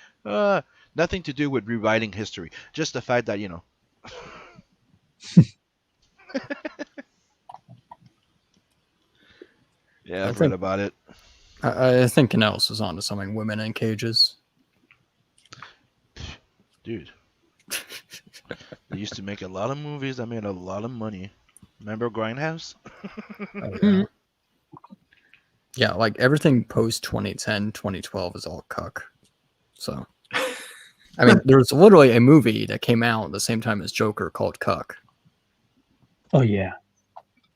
nothing to do with rewriting history, just the fact that Yeah, I've read about it. I think Canales was onto something. Women in cages. Dude. They used to make a lot of movies that made a lot of money. Remember Grindhouse? Oh, yeah. Yeah, like everything post 2010, 2012 is all cuck. So, I mean, there was literally a movie that came out at the same time as Joker called Cuck. Oh yeah,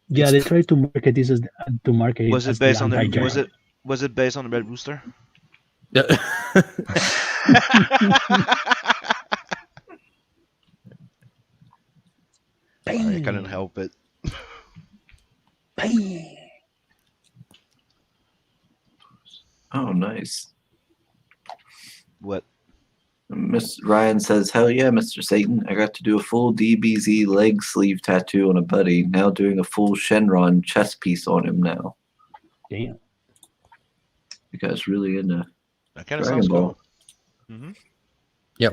yeah. They tried to market this as to market it. Was it as based on the anti-Joker. was it based on the Red Rooster? Yeah. I couldn't help it. Oh, nice. What? Mr. Ryan says, hell yeah, Mr. Satan. I got to do a full DBZ leg sleeve tattoo on a buddy. Now doing a full Shenron chest piece on him now. Damn. You guys really into That kind of Dragon sounds Ball. cool. Mm-hmm. Yeah,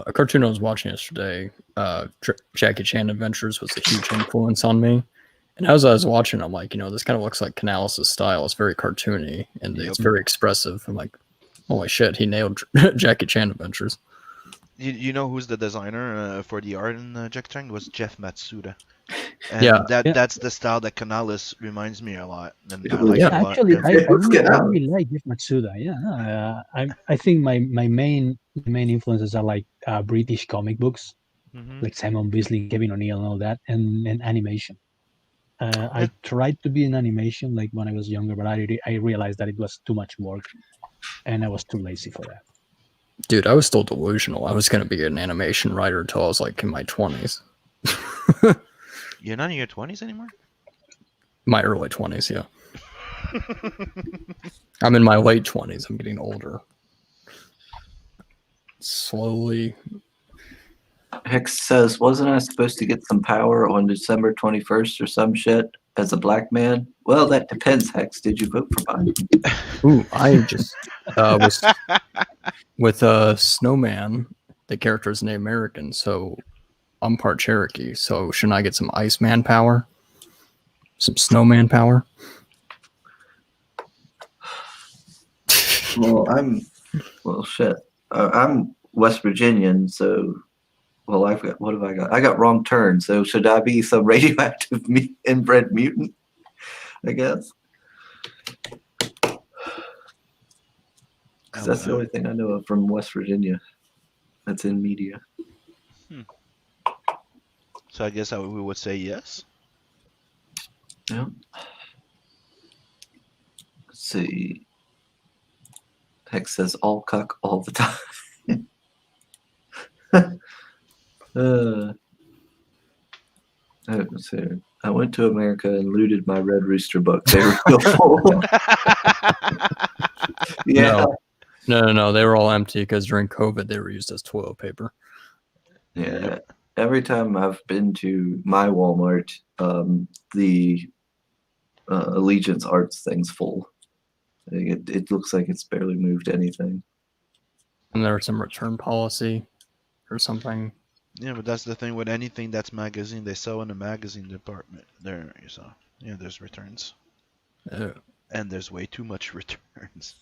a cartoon I was watching yesterday, Jackie Chan Adventures, was a huge influence on me. And as I was watching, I'm like, this kind of looks like Canales' style. It's very cartoony and it's very expressive. I'm like, holy shit, he nailed Jackie Chan Adventures. You know who's the designer for the art in Jackie Chan? It was Jeff Matsuda. And that's the style that Canales reminds me a lot. And I like it a lot. Actually, I out. really like Jeff Matsuda. Yeah, I think my main influences are like British comic books, like Simon Bisley, Kevin O'Neill, and all that, and animation. I tried to be in animation like when I was younger, but I realized that it was too much work, and I was too lazy for that. Dude, I was still delusional. I was going to be an animation writer until I was like in my 20s. You're not in your 20s anymore? My early 20s, yeah. I'm in my late 20s. I'm getting older. Slowly. Hex says, wasn't I supposed to get some power on December 21st or some shit as a black man? Well, that depends, Hex. Did you vote for Biden? Ooh, I just was with Snowman. The character is Native American, so I'm part Cherokee. So shouldn't I get some Iceman power? Some Snowman power? Well, shit. I'm West Virginian, so I've got, what have I got? I got wrong turn. So should I be some radioactive inbred mutant? I guess. 'Cause that's the only thing I know of from West Virginia that's in media. So I guess we would say yes. Yeah. Let's see. Hex says all cuck all the time. Let's see. I went to America and looted my Red Rooster books. They were still full. Yeah. No. They were all empty because during COVID they were used as toilet paper. Yeah. Yep. Every time I've been to my Walmart, the Allegiance Arts thing's full. It looks like it's barely moved anything. And there was some return policy or something. Yeah, but that's the thing with anything that's magazine. They sell in the magazine department. There, so yeah, there's returns, and there's way too much returns.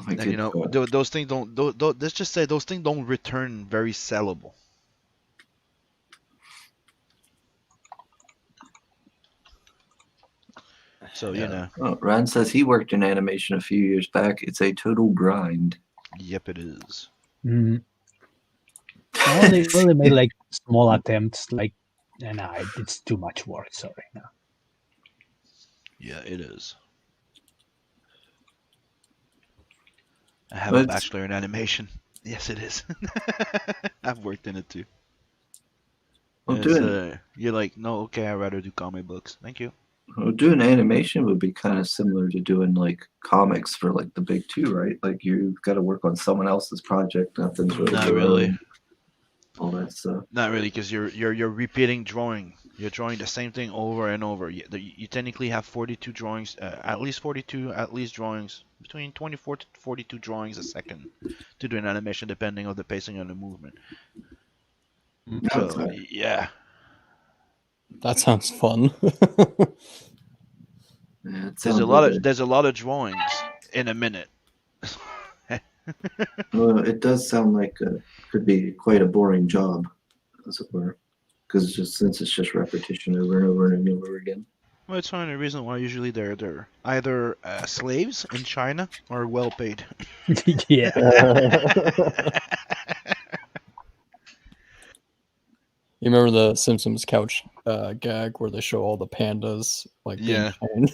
Like And you know, those things don't. Let's just say those things don't return very sellable. So you know. Oh, Ryan says he worked in animation a few years back. It's a total grind. Yep, it is. Mm-hmm. I only made like small attempts, like, and it's too much work. Sorry. No. Yeah, it is. I have a bachelor in animation. Yes, it is. I've worked in it too. You're like, no, okay, I'd rather do comic books. Thank you. Well, doing animation would be kind of similar to doing like comics for like the big two, right? Like you've got to work on someone else's project. Nothing's really Not really. All that stuff. Not really, because you're repeating drawing. You're drawing the same thing over and over. You technically have 42 drawings, at least 42 drawings, between 24 to 42 drawings a second to do an animation, depending on the pacing and the movement. So yeah. That sounds fun. Yeah, there's a lot of drawings in a minute. Well, it does sound like could be quite a boring job, as it were, because since it's just repetition over and over and over again. Well, it's one of the reasons why usually they're either slaves in China or well paid. Yeah. You remember the Simpsons couch gag where they show all the pandas like being chained?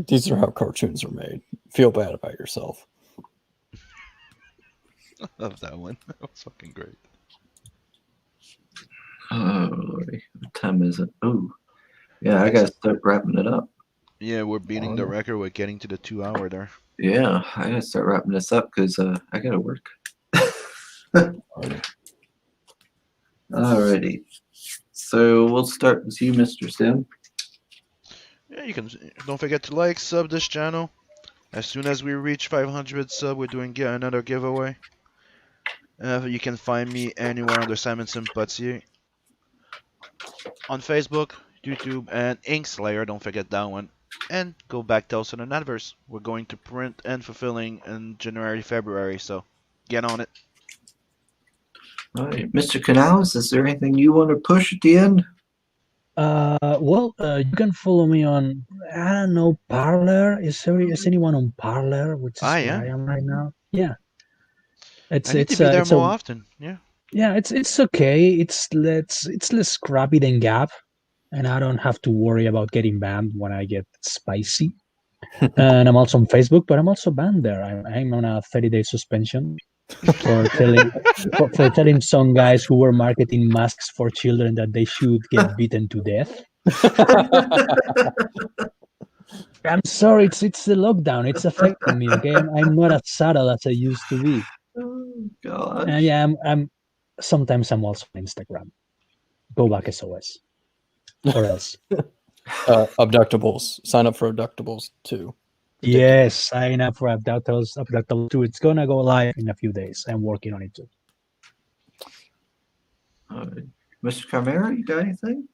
These are how cartoons are made. Feel bad about yourself. I love that one. That was fucking great. Oh, Lordy. What time is it? Oh, yeah, I gotta start wrapping it up. Yeah, we're beating the record. We're getting to the 2 hour there. Yeah, I gotta start wrapping this up because I gotta work. Alrighty. So we'll start with you, Mr. Sim. Yeah, you can. Don't forget to like, sub this channel. As soon as we reach 500 sub, we're doing another giveaway. You can find me anywhere under Simon Sympathy. On Facebook, YouTube, and Inkslayer. Don't forget that one. And go back to also the Netverse. We're going to print and fulfilling in January, February, so get on it. All right, Mr. Canales, is there anything you want to push at the end? You can follow me on, I don't know, Parler. Is anyone on Parler, which is where I am right now? Yeah. I need to be there more often. Yeah. Yeah, it's okay. It's less scrappy than Gap, and I don't have to worry about getting banned when I get spicy. And I'm also on Facebook, but I'm also banned there. I'm on a 30-day suspension. for telling for telling some guys who were marketing masks for children that they should get beaten to death. I'm sorry, it's the lockdown. It's affecting me. Okay, I'm not as subtle as I used to be. Oh gosh. And yeah, I'm sometimes I'm also on Instagram. Go back SOS or else. Abductables. Sign up for Abductables too. Yes, sign up for Abductable 2. It's gonna go live in a few days. I'm working on it too. Mr. Chimera, you got anything?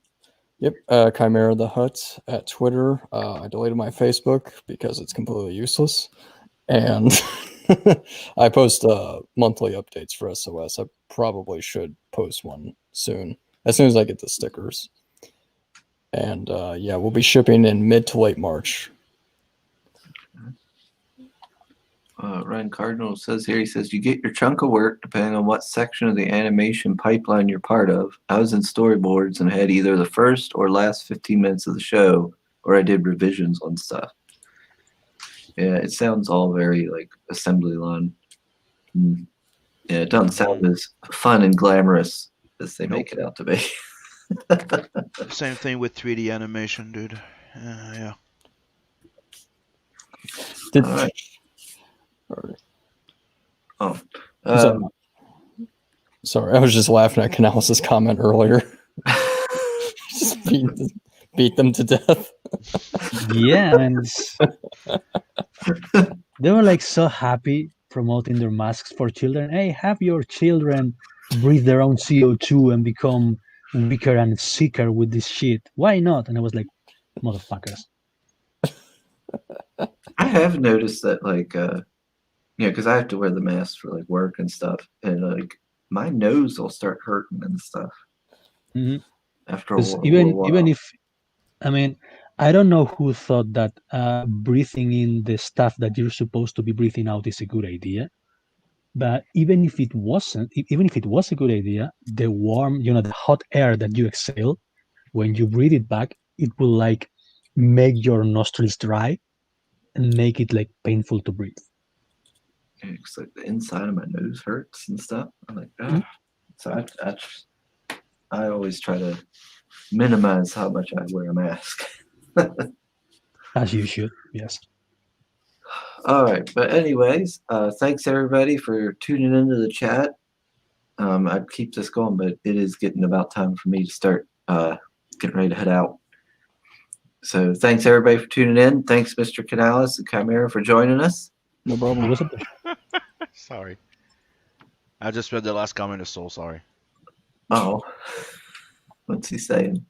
Yep, Chimera the Hut at Twitter. I deleted my Facebook because it's completely useless. And I post monthly updates for SOS. I probably should post one soon as I get the stickers. And yeah, we'll be shipping in mid to late March. Ryan Cardinal says here, he says, you get your chunk of work depending on what section of the animation pipeline you're part of. I was in storyboards and had either the first or last 15 minutes of the show, or I did revisions on stuff. Yeah, it sounds all very like assembly line. Yeah, it doesn't sound as fun and glamorous as they make it out to be. Same thing with 3D animation, dude. Yeah. Did, All right. Oh, sorry, I was just laughing at Canales' comment earlier. Just beat them to death. Yeah, and they were like so happy promoting their masks for children. Hey, have your children breathe their own CO2 and become weaker and sicker with this shit. Why not? And I was like, motherfuckers. I have noticed that, like, because I have to wear the mask for like work and stuff, and like my nose will start hurting and stuff after a Because while. even if, I mean, I don't know who thought that breathing in the stuff that you're supposed to be breathing out is a good idea. But even if it wasn't, even if it was a good idea, the warm, the hot air that you exhale, when you breathe it back, it will like make your nostrils dry and make it like painful to breathe. It's like the inside of my nose hurts and stuff. I'm like, ah. So I always try to minimize how much I wear a mask. As you should, yes. All right, but anyways, thanks everybody for tuning into the chat. I'd keep this going, but it is getting about time for me to start getting ready to head out. So thanks everybody for tuning in. Thanks, Mr. Canales and Chimera, for joining us. No problem. It was a pleasure. Sorry. I just read the last comment. So sorry. Oh, what's he saying?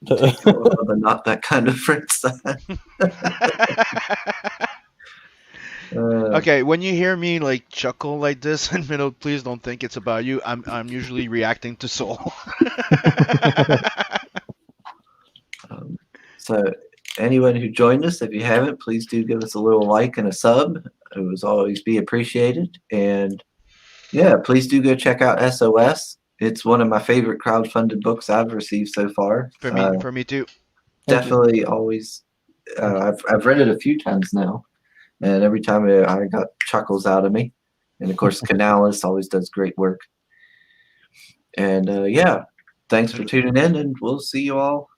Take a little of the not that kind of friend sign. Okay, when you hear me like chuckle like this in the middle, please don't think it's about you. I'm usually reacting to Soul. So anyone who joined us, if you haven't, please do give us a little like and a sub. It would always be appreciated. And yeah, please do go check out SOS. It's one of my favorite crowdfunded books I've received so far. For me too. Definitely always. I've read it a few times now, and every time I got chuckles out of me. And of course, Canales always does great work. And yeah, thanks for tuning in, and we'll see you all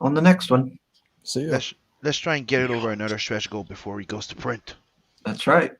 on the next one. See ya. Let's try and get it over another stretch goal before he goes to print. That's right.